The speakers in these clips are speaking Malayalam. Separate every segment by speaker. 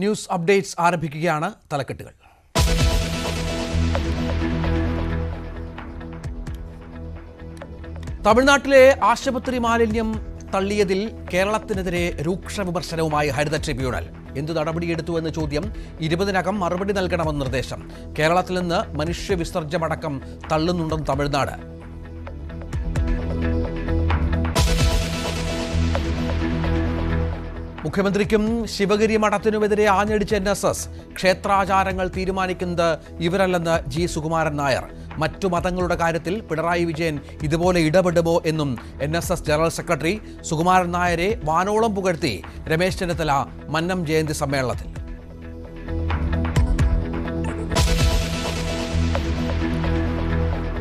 Speaker 1: ന്യൂസ് അപ്ഡേറ്റ്സ് ആരംഭിക്കുകയാണ്. തലക്കെട്ടുകൾ. തമിഴ്നാട്ടിലെ ആശുപത്രി മാലിന്യം തള്ളിയതിൽ കേരളത്തിനെതിരെ രൂക്ഷ വിമർശനവുമായി ഹരിത ട്രിബ്യൂണൽ. എന്തു നടപടിയെടുത്തുവെന്ന് ചോദ്യം, 20-നകം മറുപടി നൽകണമെന്ന് നിർദ്ദേശം. കേരളത്തിൽ നിന്ന് മനുഷ്യവിസർജ്യമടക്കം തള്ളുന്നുണ്ടെന്ന് തമിഴ്നാട്. മുഖ്യമന്ത്രിക്കും ശിവഗിരി മഠത്തിനുമെതിരെ ആഞ്ഞടിച്ച NSS. ക്ഷേത്രാചാരങ്ങൾ തീരുമാനിക്കുന്നത് ഇവരല്ലെന്ന് G. സുകുമാരൻ നായർ. മറ്റു മതങ്ങളുടെ കാര്യത്തിൽ പിണറായി വിജയൻ ഇതുപോലെ ഇടപെടുമോ എന്നും NSS ജനറൽ സെക്രട്ടറി സുകുമാരൻ നായരെ വാനോളം പുകഴ്ത്തി രമേശ് ചെന്നിത്തല മന്നം ജയന്തി സമ്മേളനത്തിൽ.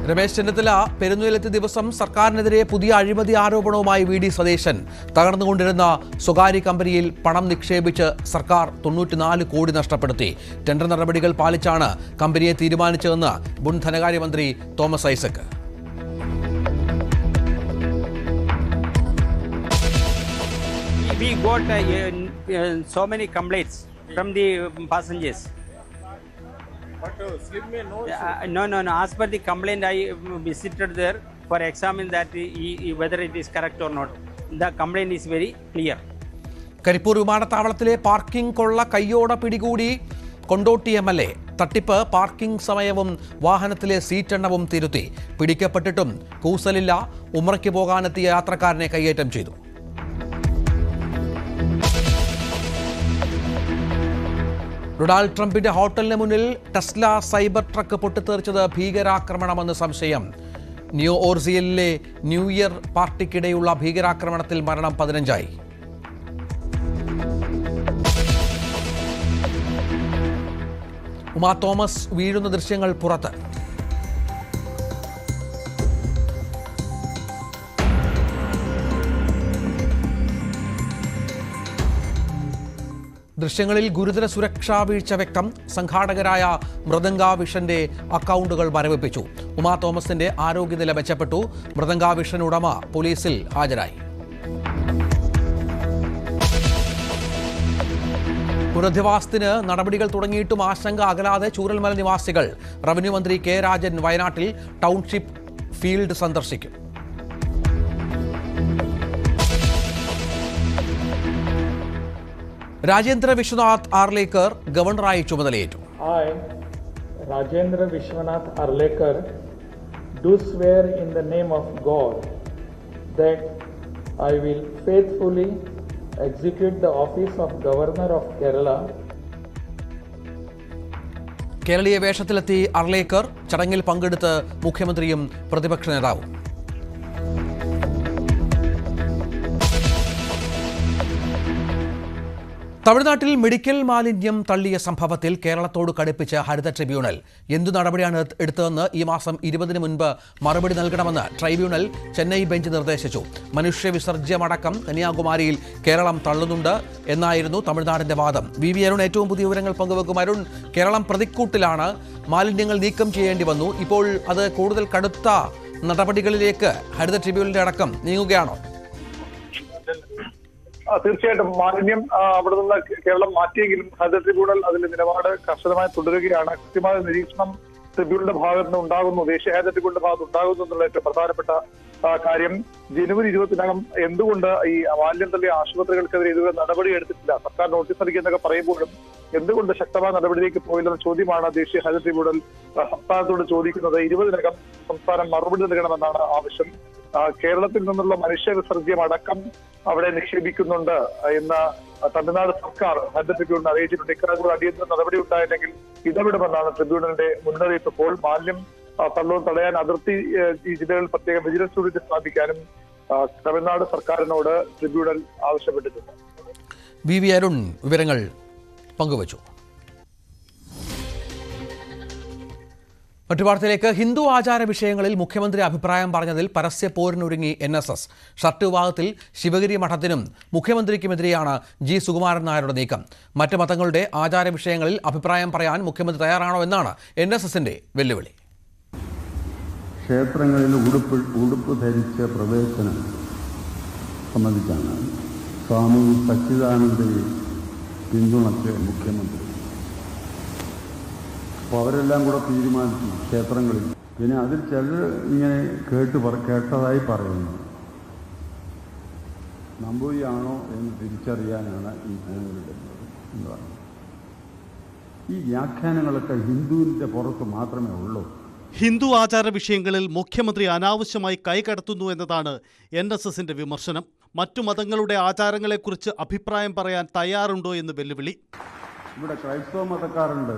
Speaker 1: രമേശ് ചെന്നിത്തല പെരുന്നുയലെത്തിയ ദിവസം സർക്കാരിനെതിരെ പുതിയ അഴിമതി ആരോപണവുമായി VD സതീശൻ. തകർന്നുകൊണ്ടിരുന്ന സ്വകാര്യ കമ്പനിയിൽ പണം നിക്ഷേപിച്ച് സർക്കാർ 94 കോടി നഷ്ടപ്പെടുത്തി. ടെൻഡർ നടപടികൾ പാലിച്ചാണ് കമ്പനിയെ തീരുമാനിച്ചതെന്ന് മുൻ ധനകാര്യമന്ത്രി Thomas Isaac.
Speaker 2: We got so many complaints from the passengers. No. As per the complaint, I visited there for examine that whether it is correct or not. The complaint is very clear.
Speaker 1: Karipur വിമാനത്താവളത്തിലെ പാർക്കിംഗ് കൊള്ള കയ്യോടെ പിടികൂടി കൊണ്ടോട്ടി MLA. തട്ടിപ്പ് പാർക്കിംഗ് സമയവും വാഹനത്തിലെ സീറ്റെണ്ണവും തിരുത്തി. പിടിക്കപ്പെട്ടിട്ടും കൂസലില്ല. ഉംറയ്ക്ക് പോകാനെത്തിയ യാത്രക്കാരനെ കയ്യേറ്റം ചെയ്തു. ഡൊണാൾഡ് ട്രംപിന്റെ ഹോട്ടലിന് മുന്നിൽ ടെസ്ല സൈബർ ട്രക്ക് പൊട്ടിത്തെറിച്ചത് ഭീകരാക്രമണമെന്ന് സംശയം. ന്യൂ ഓർസിയലിലെ ന്യൂ ഇയർ പാർട്ടിക്കിടെയുള്ള ഭീകരാക്രമണത്തിൽ മരണം 15. ഉമാ തോമസ് വീഴുന്ന ദൃശ്യങ്ങൾ പുറത്ത്. ദൃശ്യങ്ങളിൽ ഗുരുതര സുരക്ഷാ വീഴ്ച വ്യക്തം. സംഘാടകരായ മൃദംഗ വിഷന്റെ അക്കൗണ്ടുകൾ മരവിപ്പിച്ചു. ഉമാ തോമസിന്റെ ആരോഗ്യനില മെച്ചപ്പെട്ടു. മൃദംഗ വിഷൻ ഉടമ പോലീസിൽ ഹാജരായി. പുനരധിവാസത്തിന് നടപടികൾ തുടങ്ങിയിട്ടും ആശങ്ക അകലാതെ ചൂരൽമല നിവാസികൾ. റവന്യൂ മന്ത്രി K. രാജൻ വയനാട്ടിൽ ടൗൺഷിപ്പ് ഫീൽഡ് സന്ദർശിക്കും. രാജേന്ദ്ര വിശ്വനാഥ് ആർലേക്കർ ഗവർണറായി ചുമതലയേറ്റു.
Speaker 3: I, Rajendra Vishwanath Arlekar, do swear in the name of God that I will faithfully execute the office of Governor of Kerala.
Speaker 1: കേരളീയ വേഷത്തിലെത്തി അർലേക്കർ. ചടങ്ങിൽ പങ്കെടുത്ത് മുഖ്യമന്ത്രിയും പ്രതിപക്ഷ നേതാവും. തമിഴ്നാട്ടിൽ മെഡിക്കൽ മാലിന്യം തള്ളിയ സംഭവത്തിൽ കേരളത്തോട് കടുപ്പിച്ച് ഹരിത ട്രിബ്യൂണൽ. എന്തു നടപടിയാണ് എടുത്തതെന്ന് ഈ മാസം 20-ന് മുൻപ് മറുപടി നൽകണമെന്ന് ട്രൈബ്യൂണൽ ചെന്നൈ ബെഞ്ച് നിർദ്ദേശിച്ചു. മനുഷ്യവിസർജ്യമടക്കം കന്യാകുമാരിയിൽ കേരളം തള്ളുന്നുണ്ട് എന്നായിരുന്നു തമിഴ്നാടിന്റെ വാദം. VV അരുൺ ഏറ്റവും പുതിയ വിവരങ്ങൾ പങ്കുവെക്കും. അരുൺ, കേരളം പ്രതിക്കൂട്ടിലാണ്. മാലിന്യങ്ങൾ നീക്കം ചെയ്യേണ്ടി വന്നു. ഇപ്പോൾ അത് കൂടുതൽ കടുത്ത നടപടികളിലേക്ക് ഹരിത ട്രിബ്യൂണലിന്റെ അടക്കം നീങ്ങുകയാണോ?
Speaker 4: തീർച്ചയായിട്ടും മാലിന്യം അവിടെ നിന്ന് കേരളം മാറ്റിയെങ്കിലും ഹരിത ട്രിബ്യൂണൽ അതിന്റെ നിലപാട് കർശനമായി തുടരുകയാണ്. കൃത്യമായ നിരീക്ഷണം ട്രിബ്യൂണലിന്റെ ഭാഗത്ത് നിന്ന് ഉണ്ടാകുന്നു, ദേശീയ ഹരിത ട്രിബ്യൂണലിന്റെ ഭാഗത്ത് ഉണ്ടാകുന്നു എന്നുള്ള ഏറ്റവും പ്രധാനപ്പെട്ട കാര്യം. ജനുവരി 20-നകം എന്തുകൊണ്ട് ഈ മാലിന്യം തള്ളിയ ആശുപത്രികൾക്കെതിരെ ഇതുവരെ നടപടി എടുത്തിട്ടില്ല, സർക്കാർ നോട്ടീസ് നൽകിയെന്നൊക്കെ പറയുമ്പോഴും എന്തുകൊണ്ട് ശക്തമായ നടപടിയിലേക്ക് പോയില്ലെന്ന ചോദ്യമാണ് ദേശീയ ഹരിത ട്രിബ്യൂണൽ സംസ്ഥാനത്തോട് ചോദിക്കുന്നത്. 20-നകം സംസ്ഥാനം മറുപടി നൽകണമെന്നാണ് ആവശ്യം. കേരളത്തിൽ നിന്നുള്ള മനുഷ്യ വിസർജ്യം അടക്കം അവിടെ നിക്ഷേപിക്കുന്നുണ്ട് എന്ന് തമിഴ്നാട് സർക്കാർ ഹരിത ട്രിബ്യൂണൽ അറിയിച്ചിട്ടുണ്ട്. ഇക്കാര്യത്തിൽ അടിയന്തര നടപടി ഉണ്ടായില്ലെങ്കിൽ ഇടപെടുമെന്നാണ് ട്രിബ്യൂണലിന്റെ മുന്നറിയിപ്പ്. ഇപ്പോൾ മാലിന്യം തടയാൻ അതിർത്തി ജില്ലകളിൽ പ്രത്യേക വിജിലൻസ് യൂണിറ്റ് സ്ഥാപിക്കാനും തമിഴ്നാട് സർക്കാരിനോട് ട്രിബ്യൂണൽ ആവശ്യപ്പെട്ടിട്ടുണ്ട്.
Speaker 1: VV അരുൺ വിവരങ്ങൾ പങ്കുവച്ചു. മറ്റു വാർത്തയിലേക്ക്. ഹിന്ദു ആചാര വിഷയങ്ങളിൽ മുഖ്യമന്ത്രി അഭിപ്രായം പറഞ്ഞതിൽ പരസ്യ പോരിനൊരുങ്ങി NSS. ഷർട്ട് വിവാദത്തിൽ ശിവഗിരി മഠത്തിനും മുഖ്യമന്ത്രിക്കുമെതിരെയാണ് G. സുകുമാരൻ നായരുടെ നീക്കം. മറ്റ് മതങ്ങളുടെ ആചാര വിഷയങ്ങളിൽ അഭിപ്രായം പറയാൻ മുഖ്യമന്ത്രി തയ്യാറാണോ എന്നാണ് NSSന്റെ വെല്ലുവിളി.
Speaker 5: ക്ഷേത്രങ്ങളിൽ ഉടുപ്പ് ധരിച്ച പ്രവേശനം സംബന്ധിച്ചാണ് സ്വാമി സച്ചിദാനന്ദ പിന്തുണച്ച് മുഖ്യമന്ത്രി. അപ്പോൾ അവരെല്ലാം കൂടെ തീരുമാനിച്ചു ക്ഷേത്രങ്ങളിൽ. പിന്നെ അതിൽ ചിലർ ഇങ്ങനെ കേട്ടതായി പറയുന്നു. നമ്പൂതിരിയാണോ എന്ന് തിരിച്ചറിയാനാണ് ഈ ഭൂമിയിലിടുന്നത് എന്ന് പറഞ്ഞു. ഈ വ്യാഖ്യാനങ്ങളൊക്കെ ഹിന്ദുവിൻ്റെ പുറത്ത് മാത്രമേ ഉള്ളൂ.
Speaker 6: ഹിന്ദു ആചാര വിഷയങ്ങളിൽ മുഖ്യമന്ത്രി അനാവശ്യമായി കൈകടത്തുന്നു എന്നതാണ് NSSന്റെ വിമർശനം. മറ്റു മതങ്ങളുടെ ആചാരങ്ങളെക്കുറിച്ച് അഭിപ്രായം പറയാൻ തയ്യാറുണ്ടോ എന്ന് വെല്ലുവിളി.
Speaker 5: ഇവിടെ ക്രൈസ്തവ മതക്കാരുണ്ട്.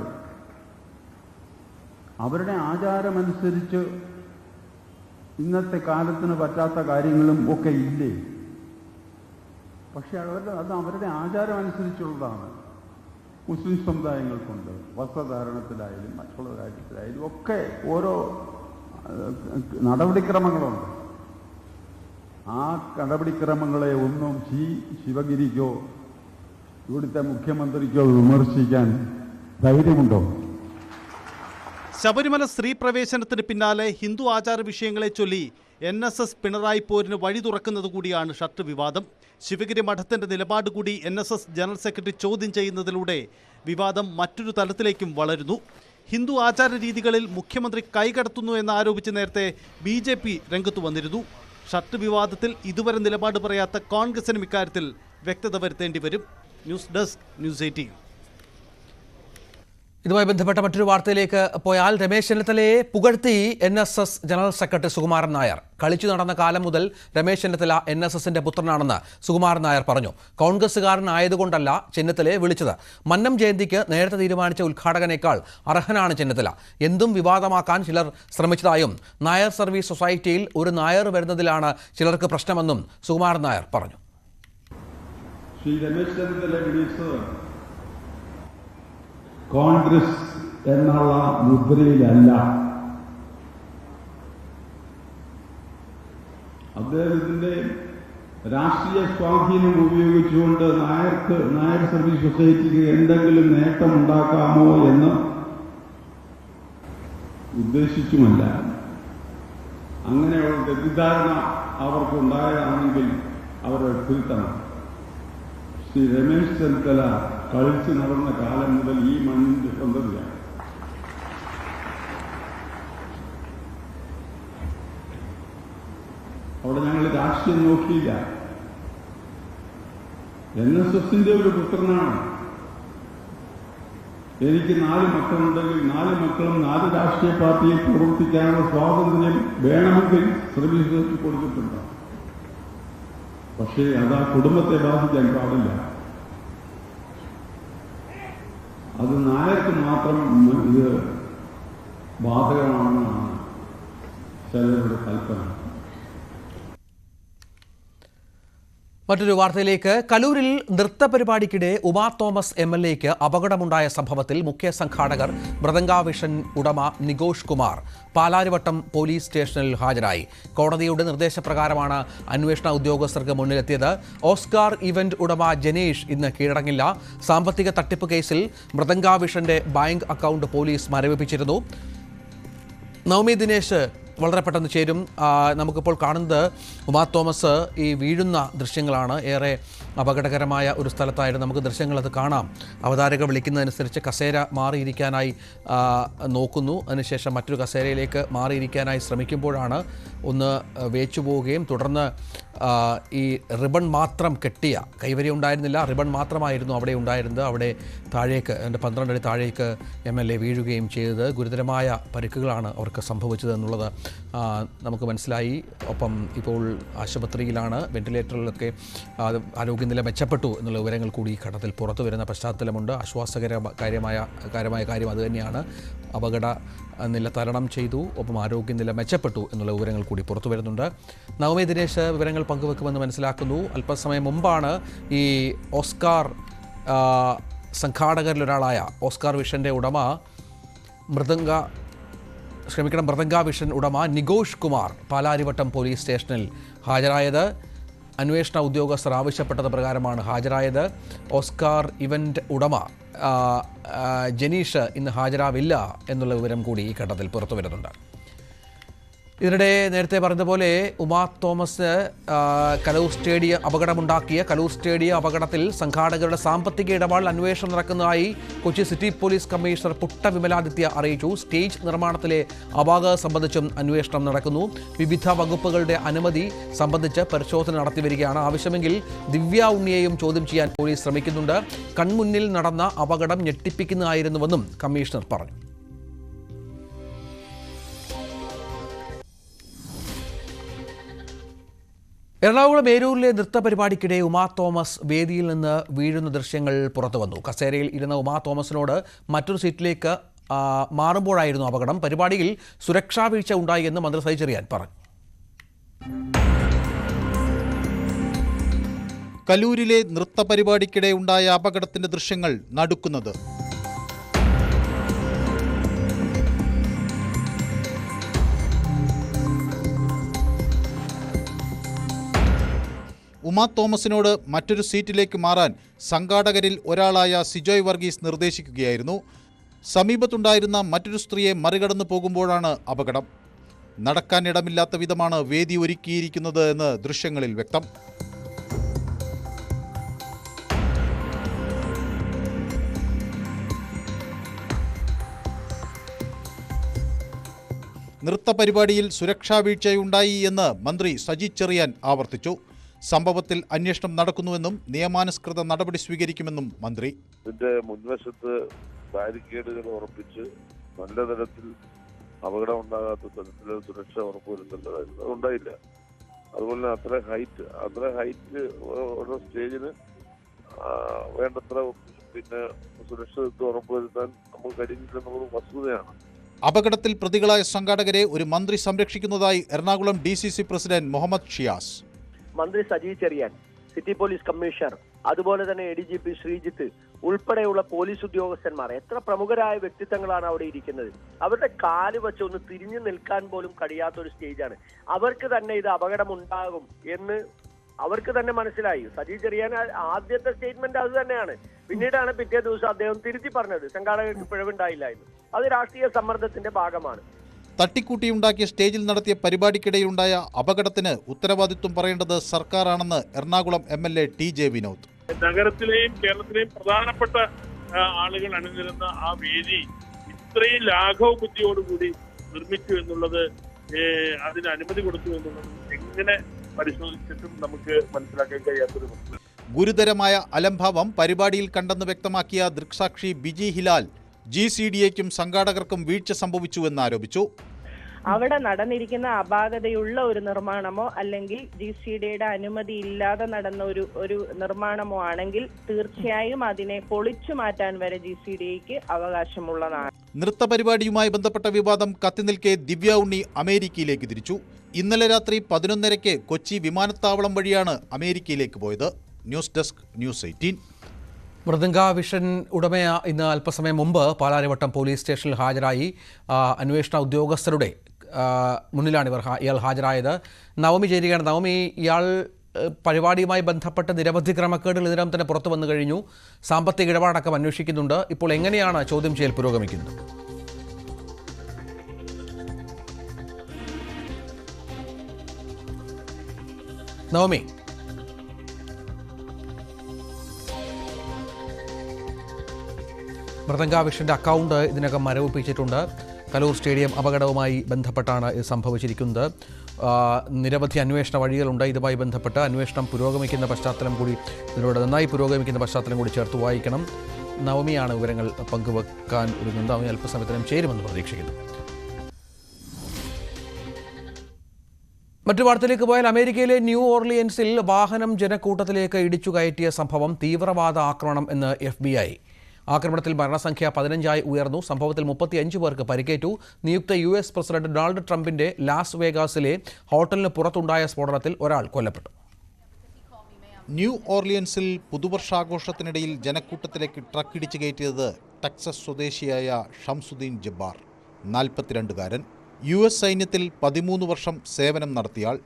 Speaker 5: അവരുടെ ആചാരമനുസരിച്ച് ഇന്നത്തെ കാലത്തിന് പറ്റാത്ത കാര്യങ്ങളും ഒക്കെ ഇല്ലേ? പക്ഷെ അത് അവരുടെ ആചാരമനുസരിച്ചുള്ളതാണ്. മുസ്ലിം സമുദായങ്ങൾക്കുണ്ട്. വസ്ത്രധാരണത്തിലായാലും മറ്റുള്ള കാര്യത്തിലായാലും ഒക്കെ ഓരോ നടപടിക്രമങ്ങളുണ്ട്. ആ നടപടിക്രമങ്ങളെ ഒന്നും ശിവഗിരിക്കോ ഇവിടുത്തെ മുഖ്യമന്ത്രിക്കോ വിമർശിക്കാൻ ധൈര്യമുണ്ടോ?
Speaker 6: ശബരിമല സ്ത്രീ പ്രവേശനത്തിന് പിന്നാലെ ഹിന്ദു ആചാര വിഷയങ്ങളെ ചൊല്ലി NSS പിണറായി പോരിന് വഴി തുറക്കുന്നത് കൂടിയാണ് ഷർട്ട് വിവാദം. ശിവഗിരി മഠത്തിന്റെ നിലപാട് കൂടി NSS ജനറൽ സെക്രട്ടറി ചോദ്യം ചെയ്യുന്നതിലൂടെ വിവാദം മറ്റൊരു തലത്തിലേക്കും വളരുന്നു. ഹിന്ദു ആചാര രീതികളിൽ മുഖ്യമന്ത്രി കൈകടത്തുന്നു എന്നാരോപിച്ച് നേരത്തെ BJP രംഗത്തു വന്നിരുന്നു. ഷർട്ട് വിവാദത്തിൽ ഇതുവരെ നിലപാട് പറയാത്ത കോൺഗ്രസിനും ഇക്കാര്യത്തിൽ വ്യക്തത വരുത്തേണ്ടി വരും. News desk, news 18.
Speaker 1: ഇതുമായി ബന്ധപ്പെട്ട മറ്റൊരു വാർത്തയിലേക്ക് പോയാൽ രമേശ് ചെന്നിത്തലയെ പുകഴ്ത്തി NSS general secretary Sukumaran Nair. കളിച്ചു നടന്ന കാലം മുതൽ രമേശ് ചെന്നിത്തല NSSന്റെ പുത്രനാണെന്ന് സുകുമാരൻ നായർ പറഞ്ഞു. കോൺഗ്രസുകാരനായതുകൊണ്ടല്ല ചെന്നിത്തലയെ വിളിച്ചത്. മന്നം ജയന്തിക്ക് നേരത്തെ തീരുമാനിച്ച ഉദ്ഘാടകനേക്കാൾ അർഹനാണ് ചെന്നിത്തല. എന്തും വിവാദമാക്കാൻ ചിലർ ശ്രമിച്ചതായും നായർ സർവീസ് സൊസൈറ്റിയിൽ ഒരു നായർ വരുന്നതിലാണ് ചിലർക്ക് പ്രശ്നമെന്നും സുകുമാരൻ നായർ പറഞ്ഞു.
Speaker 5: ശ്രീ രമേശ് ചെന്നിത്തല വിളിച്ചത് കോൺഗ്രസ് എന്നുള്ള മുദ്രയിലല്ല. അദ്ദേഹത്തിന്റെ രാഷ്ട്രീയ സ്വാധീനം ഉപയോഗിച്ചുകൊണ്ട് നായർ സർവീസ് സൊസൈറ്റിക്ക് എന്തെങ്കിലും നേട്ടമുണ്ടാക്കാമോ എന്ന് ഉദ്ദേശിച്ചുമല്ല. അങ്ങനെയുള്ള തെറ്റിദ്ധാരണ അവർക്കുണ്ടായതാണെങ്കിൽ അവരെ തിരുത്തണം. ശ്രീ രമേശ് ചെന്നിത്തല കളിച്ചു നടന്ന കാലം മുതൽ ഈ മണ്ണിന്റെ സ്വന്തതയാണ്. അവിടെ ഞങ്ങൾ രാഷ്ട്രീയം നോക്കിയില്ല. NSSന്റെ ഒരു പുത്രനാണ്. എനിക്ക് 4 മക്കളുണ്ടെങ്കിൽ 4 മക്കളും 4 രാഷ്ട്രീയ പാർട്ടിയിൽ പ്രവർത്തിക്കാനുള്ള സ്വാതന്ത്ര്യം വേണമെങ്കിൽ സർവീസ് കൊടുത്തിട്ടുണ്ട്. പക്ഷേ അത് ആ കുടുംബത്തെ ബാധിക്കാൻ പാടില്ല. അത് നായർക്ക് മാത്രം ഇത് ബാധകമാണെന്നാണ് ചിലരുടെ കൽപ്പന.
Speaker 1: മറ്റൊരു വാർത്തയിലേക്ക്. കലൂരിൽ നൃത്ത പരിപാടിക്കിടെ ഉമാ തോമസ് MLAക്ക് അപകടമുണ്ടായ സംഭവത്തിൽ മുഖ്യ സംഘാടകർ മൃദംഗാവിഷൻ ഉടമ നികോഷ് കുമാർ പാലാരിവട്ടം പോലീസ് സ്റ്റേഷനിൽ ഹാജരായി. കോടതിയുടെ നിർദ്ദേശപ്രകാരമാണ് അന്വേഷണ ഉദ്യോഗസ്ഥർക്ക് മുന്നിലെത്തിയത്. ഓസ്കാർ ഇവന്റ് ഉടമ ജനേഷ് ഇന്ന് കീഴടങ്ങില്ല. സാമ്പത്തിക തട്ടിപ്പ് കേസിൽ മൃദംഗാവിഷന്റെ ബാങ്ക് അക്കൗണ്ട് പോലീസ് മരവിപ്പിച്ചിരുന്നു. നവമി ദിനേശ് വളരെ പെട്ടെന്ന് ചേരും. നമുക്കിപ്പോൾ കാണുന്നത് ഉമാ തോമസ് ഈ വീഴുന്ന ദൃശ്യങ്ങളാണ്. ഏറെ അപകടകരമായ ഒരു സ്ഥലത്തായിരുന്നു. നമുക്ക് ദൃശ്യങ്ങളത് കാണാം. അവതാരക വിളിക്കുന്നതനുസരിച്ച് കസേര മാറിയിരിക്കാനായി നോക്കുന്നു. അതിനുശേഷം മറ്റൊരു കസേരയിലേക്ക് മാറിയിരിക്കാനായി ശ്രമിക്കുമ്പോഴാണ് ഒന്ന് വേച്ചു പോവുകയും തുടർന്ന് ഈ റിബൺ മാത്രം കെട്ടിയ കൈവരി ഉണ്ടായിരുന്നില്ല, റിബൺ മാത്രമായിരുന്നു അവിടെ ഉണ്ടായിരുന്നത്. അവിടെ താഴേക്ക് 12 അടി താഴേക്ക് MLA വീഴുകയും ചെയ്തത്. ഗുരുതരമായ പരിക്കുകളാണ് അവർക്ക് സംഭവിച്ചത് എന്നുള്ളത് നമുക്ക് മനസ്സിലായി. ഒപ്പം ഇപ്പോൾ ആശുപത്രിയിലാണ്. വെന്റിലേറ്ററിലൊക്കെ ആരോഗ്യനില മെച്ചപ്പെട്ടു എന്നുള്ള വിവരങ്ങൾ കൂടി ഈ ഘട്ടത്തിൽ പുറത്തു വരുന്ന പശ്ചാത്തലമുണ്ട്. ആശ്വാസകരമായ കാര്യം അതുതന്നെയാണ്. അപകട നില തരണം ചെയ്തു, ഒപ്പം ആരോഗ്യനില മെച്ചപ്പെട്ടു എന്നുള്ള വിവരങ്ങൾ കൂടി പുറത്തു വരുന്നുണ്ട്. നവമി ദിനേശ് വിവരങ്ങൾ പങ്കുവെക്കുമെന്ന് മനസ്സിലാക്കുന്നു. അല്പസമയം മുമ്പാണ് ഈ ഓസ്കാർ സംഘാടകരിലൊരാളായ ഓസ്കാർ വിഷൻ്റെ ഉടമ മൃദംഗാവിഷൻ ഉടമ നികോഷ് കുമാർ പാലാരിവട്ടം പോലീസ് സ്റ്റേഷനിൽ ഹാജരായത്. അന്വേഷണ ഉദ്യോഗസ്ഥർ ആവശ്യപ്പെട്ടത് പ്രകാരമാണ് ഹാജരായത്. ഓസ്കാർ ഇവന്റ് ഉടമ ജനീഷ് ഇന്ന് ഹാജരാവില്ല എന്നുള്ള വിവരം കൂടി ഈ ഘട്ടത്തിൽ പുറത്തു വരുന്നുണ്ട്. ഇതിനിടെ നേരത്തെ പറഞ്ഞതുപോലെ ഉമാ തോമസ് കലൂർ സ്റ്റേഡിയം അപകടത്തിൽ സംഘാടകരുടെ സാമ്പത്തിക ഇടപാടിൽ അന്വേഷണം നടക്കുന്നതായി Kochi city police commissioner Putta Vimaladitya അറിയിച്ചു. സ്റ്റേജ് നിർമ്മാണത്തിലെ അപാകത സംബന്ധിച്ചും അന്വേഷണം നടക്കുന്നു. വിവിധ വകുപ്പുകളുടെ അനുമതി സംബന്ധിച്ച് പരിശോധന നടത്തിവരികയാണ്. ആവശ്യമെങ്കിൽ ദിവ്യ ഉണ്ണിയെയും ചോദ്യം ചെയ്യാൻ പോലീസ് ശ്രമിക്കുന്നുണ്ട്. കൺമുന്നിൽ നടന്ന അപകടം ഞെട്ടിപ്പിക്കുന്നതായിരുന്നുവെന്നും കമ്മീഷണർ പറഞ്ഞു. എറണാകുളം ഏരൂരിലെ നൃത്തപരിപാടിക്കിടെ ഉമാ തോമസ് വേദിയിൽ നിന്ന് വീഴുന്ന ദൃശ്യങ്ങൾ പുറത്തുവന്നു. കസേരയിൽ ഇരുന്ന ഉമാ തോമസിനോട് മറ്റൊരു സീറ്റിലേക്ക് മാറുമ്പോഴായിരുന്നു അപകടം. പരിപാടിയിൽ സുരക്ഷാ വീഴ്ച ഉണ്ടായി എന്ന് മന്ത്രി സജി ചെറിയാൻ പറഞ്ഞു.
Speaker 6: കലൂരിലെ നൃത്തപരിപാടിക്കിടെ ഉണ്ടായ അപകടത്തിന്റെ ദൃശ്യങ്ങൾ നടുക്കുന്നത്. ഉമാ തോമസിനോട് മറ്റൊരു സീറ്റിലേക്ക് മാറാൻ സംഘാടകരിൽ ഒരാളായ സിജോയ് വർഗീസ് നിർദ്ദേശിക്കുകയായിരുന്നു. സമീപത്തുണ്ടായിരുന്ന മറ്റൊരു സ്ത്രീയെ മറികടന്നു പോകുമ്പോഴാണ് അപകടം. നടക്കാനിടമില്ലാത്ത വിധമാണ് വേദി ഒരുക്കിയിരിക്കുന്നത് എന്ന് ദൃശ്യങ്ങളിൽ വ്യക്തം. നൃത്തപരിപാടിയിൽ സുരക്ഷാ വീഴ്ചയുണ്ടായി എന്ന് മന്ത്രി സജി ചെറിയാൻ ആവർത്തിച്ചു. സംഭവത്തിൽ അന്വേഷണം നടക്കുന്നുവെന്നും നിയമാനുസൃത നടപടി സ്വീകരിക്കുമെന്നും മന്ത്രി.
Speaker 7: ഇതിന്റെ മുൻവശത്ത് ബാരിക്കേഡുകൾ ഉറപ്പിച്ച് നല്ല തരത്തിൽ അപകടം ഉണ്ടാകാത്ത തരത്തിൽ സുരക്ഷ ഉറപ്പുവരുത്തേണ്ടതായിരുന്നു. അതുണ്ടായില്ല. അതുപോലെ അത്ര ഹൈറ്റ് ഓരോ സ്റ്റേജിന് വേണ്ടത്ര സുരക്ഷിതത്വം ഉറപ്പുവരുത്താൻ നമുക്ക് കഴിഞ്ഞില്ലെന്നുള്ളത് വസ്തുതയാണ്.
Speaker 6: അപകടത്തിൽ പ്രതികളായ സംഘാടകരെ ഒരു മന്ത്രി സംരക്ഷിക്കുന്നതായി എറണാകുളം DCC പ്രസിഡന്റ് മുഹമ്മദ് ഷിയാസ്.
Speaker 8: മന്ത്രി Saji Cherian, city police commissioner, അതുപോലെ തന്നെ ADGP ശ്രീജിത്ത് ഉൾപ്പെടെയുള്ള പോലീസ് ഉദ്യോഗസ്ഥന്മാർ, എത്ര പ്രമുഖരായ വ്യക്തിത്വങ്ങളാണ് അവിടെ ഇരിക്കുന്നത്. അവരുടെ കാല് വെച്ച് ഒന്ന് തിരിഞ്ഞു നിൽക്കാൻ പോലും കഴിയാത്തൊരു സ്റ്റേജാണ്. അവർക്ക് തന്നെ ഇത് അപകടമുണ്ടാകും എന്ന് അവർക്ക് തന്നെ മനസ്സിലായി. സജി ചെറിയാൻ ആദ്യത്തെ സ്റ്റേറ്റ്മെന്റ് അത് തന്നെയാണ്. പിന്നീടാണ് പിറ്റേ ദിവസം അദ്ദേഹം തിരുത്തി പറഞ്ഞത് സംഘാടകർക്ക് പിഴവുണ്ടായില്ല എന്ന്. അത് രാഷ്ട്രീയ സമ്മർദ്ദത്തിന്റെ ഭാഗമാണ്.
Speaker 6: തട്ടിക്കൂട്ടിയുണ്ടാക്കിയ സ്റ്റേജിൽ നടത്തിയ പരിപാടിക്കിടെയുണ്ടായ അപകടത്തിന് ഉത്തരവാദിത്വം പറയേണ്ടത് സർക്കാരാണെന്ന് എറണാകുളം MLA TJ വിനോദ്.
Speaker 9: നഗരത്തിലെയും കേരളത്തിലെയും പ്രധാനപ്പെട്ട ആളുകൾ അണിനിരുന്ന ആ വേദി ഇത്രയും ലാഘവ ബുദ്ധിയോടുകൂടി നിർമ്മിച്ചു എന്നുള്ളത്, അതിന് അനുമതി കൊടുത്തു എന്നുള്ളത് എങ്ങനെ പരിശോധിച്ചിട്ടും നമുക്ക് മനസ്സിലാക്കാൻ കഴിയാത്തൊരു വസ്തുത.
Speaker 6: ഗുരുതരമായ അലംഭാവം പരിപാടിയിൽ കണ്ടെന്ന് വ്യക്തമാക്കിയ ദൃക്സാക്ഷി ബിജി ഹിലാൽ GCDAയ്ക്കും സംഘാടകർക്കും വീഴ്ച സംഭവിച്ചുവെന്നാരോപിച്ചു.
Speaker 10: അവിടെ നടന്നിരിക്കുന്ന അപാകതയുള്ള ഒരു നിർമ്മാണമോ അല്ലെങ്കിൽ GCDAയുടെ അനുമതി ഇല്ലാതെ നടന്ന ഒരു നിർമ്മാണമോ ആണെങ്കിൽ തീർച്ചയായും അതിനെ പൊളിച്ചു മാറ്റാൻ വരെ GCDAയ്ക്ക് അവകാശമുള്ളതാണ്.
Speaker 6: നൃത്തപരിപാടിയുമായി ബന്ധപ്പെട്ട വിവാദം കത്തിനിൽക്കെ ദിവ്യ ഉണ്ണി അമേരിക്കയിലേക്ക് തിരിച്ചു. ഇന്നലെ രാത്രി 11:30 കൊച്ചി വിമാനത്താവളം വഴിയാണ് അമേരിക്കയിലേക്ക് പോയത്. News desk news 18.
Speaker 1: മൃദംഗ വിഷൻ ഉടമ ഇന്ന് അല്പസമയം മുമ്പ് പാലാരിവട്ടം പോലീസ് സ്റ്റേഷനിൽ ഹാജരായി. അന്വേഷണ ഉദ്യോഗസ്ഥരുടെ മുന്നിലാണ് ഇയാൾ ഹാജരായത്. നവമി ചേരുകയാണ്. നവമി, ഇയാൾ പരിപാടിയുമായി ബന്ധപ്പെട്ട നിരവധി ക്രമക്കേടുകൾ ഇതിനകം തന്നെ പുറത്തു വന്നു കഴിഞ്ഞു. സാമ്പത്തിക ഇടപാടക്കം അന്വേഷിക്കുന്നുണ്ട്. ഇപ്പോൾ എങ്ങനെയാണ് ചോദ്യം ചെയ്യൽ പുരോഗമിക്കുന്നത്? നവമി, മൃദംഗ വിഷന്റെ അക്കൗണ്ട് ഇതിനകം മരവിപ്പിച്ചിട്ടുണ്ട്. കലൂർ സ്റ്റേഡിയം അപകടവുമായി ബന്ധപ്പെട്ടാണ് ഇത് സംഭവിച്ചിരിക്കുന്നത്. നിരവധി അന്വേഷണ വഴികളുണ്ട്. ഇതുമായി ബന്ധപ്പെട്ട് അന്വേഷണം പുരോഗമിക്കുന്ന പശ്ചാത്തലം കൂടി നന്നായി പുരോഗമിക്കുന്ന പശ്ചാത്തലം കൂടി ചേർത്ത് വായിക്കണം. നവമിയാണ് വിവരങ്ങൾ പങ്കുവെക്കാൻ ഒരുങ്ങുന്നത്. നവമി അല്പസമയത്തിനും ചേരുമെന്ന് പ്രതീക്ഷിക്കുന്നു. മറ്റു വാർത്തയിലേക്ക് പോയാൽ അമേരിക്കയിലെ ന്യൂ ഓർലിയൻസിൽ വാഹനം ജനക്കൂട്ടത്തിലേക്ക് ഇടിച്ചു കയറ്റിയ സംഭവം തീവ്രവാദ ആക്രമണം എന്ന് FBI. ആക്രമണത്തിൽ മരണസംഖ്യ 15 ഉയർന്നു. സംഭവത്തിൽ 35 പേർക്ക് പരിക്കേറ്റു. നിയുക്ത US പ്രസിഡന്റ് ഡൊണാൾഡ് ട്രംപിന്റെ ലാസ് വേഗാസിലെ ഹോട്ടലിന് പുറത്തുണ്ടായ സ്ഫോടനത്തിൽ ഒരാൾ കൊല്ലപ്പെട്ടു.
Speaker 6: ന്യൂ ഓർലിയൻസിൽ പുതുവർഷാഘോഷത്തിനിടയിൽ ജനക്കൂട്ടത്തിലേക്ക് ട്രക്കിടിച്ചു കയറ്റിയത് ടെക്സസ് സ്വദേശിയായ ഷംസുദ്ദീൻ ജബ്ബാർ, 42കാരൻ. US സൈന്യത്തിൽ 13 വർഷം സേവനം നടത്തിയാൾ.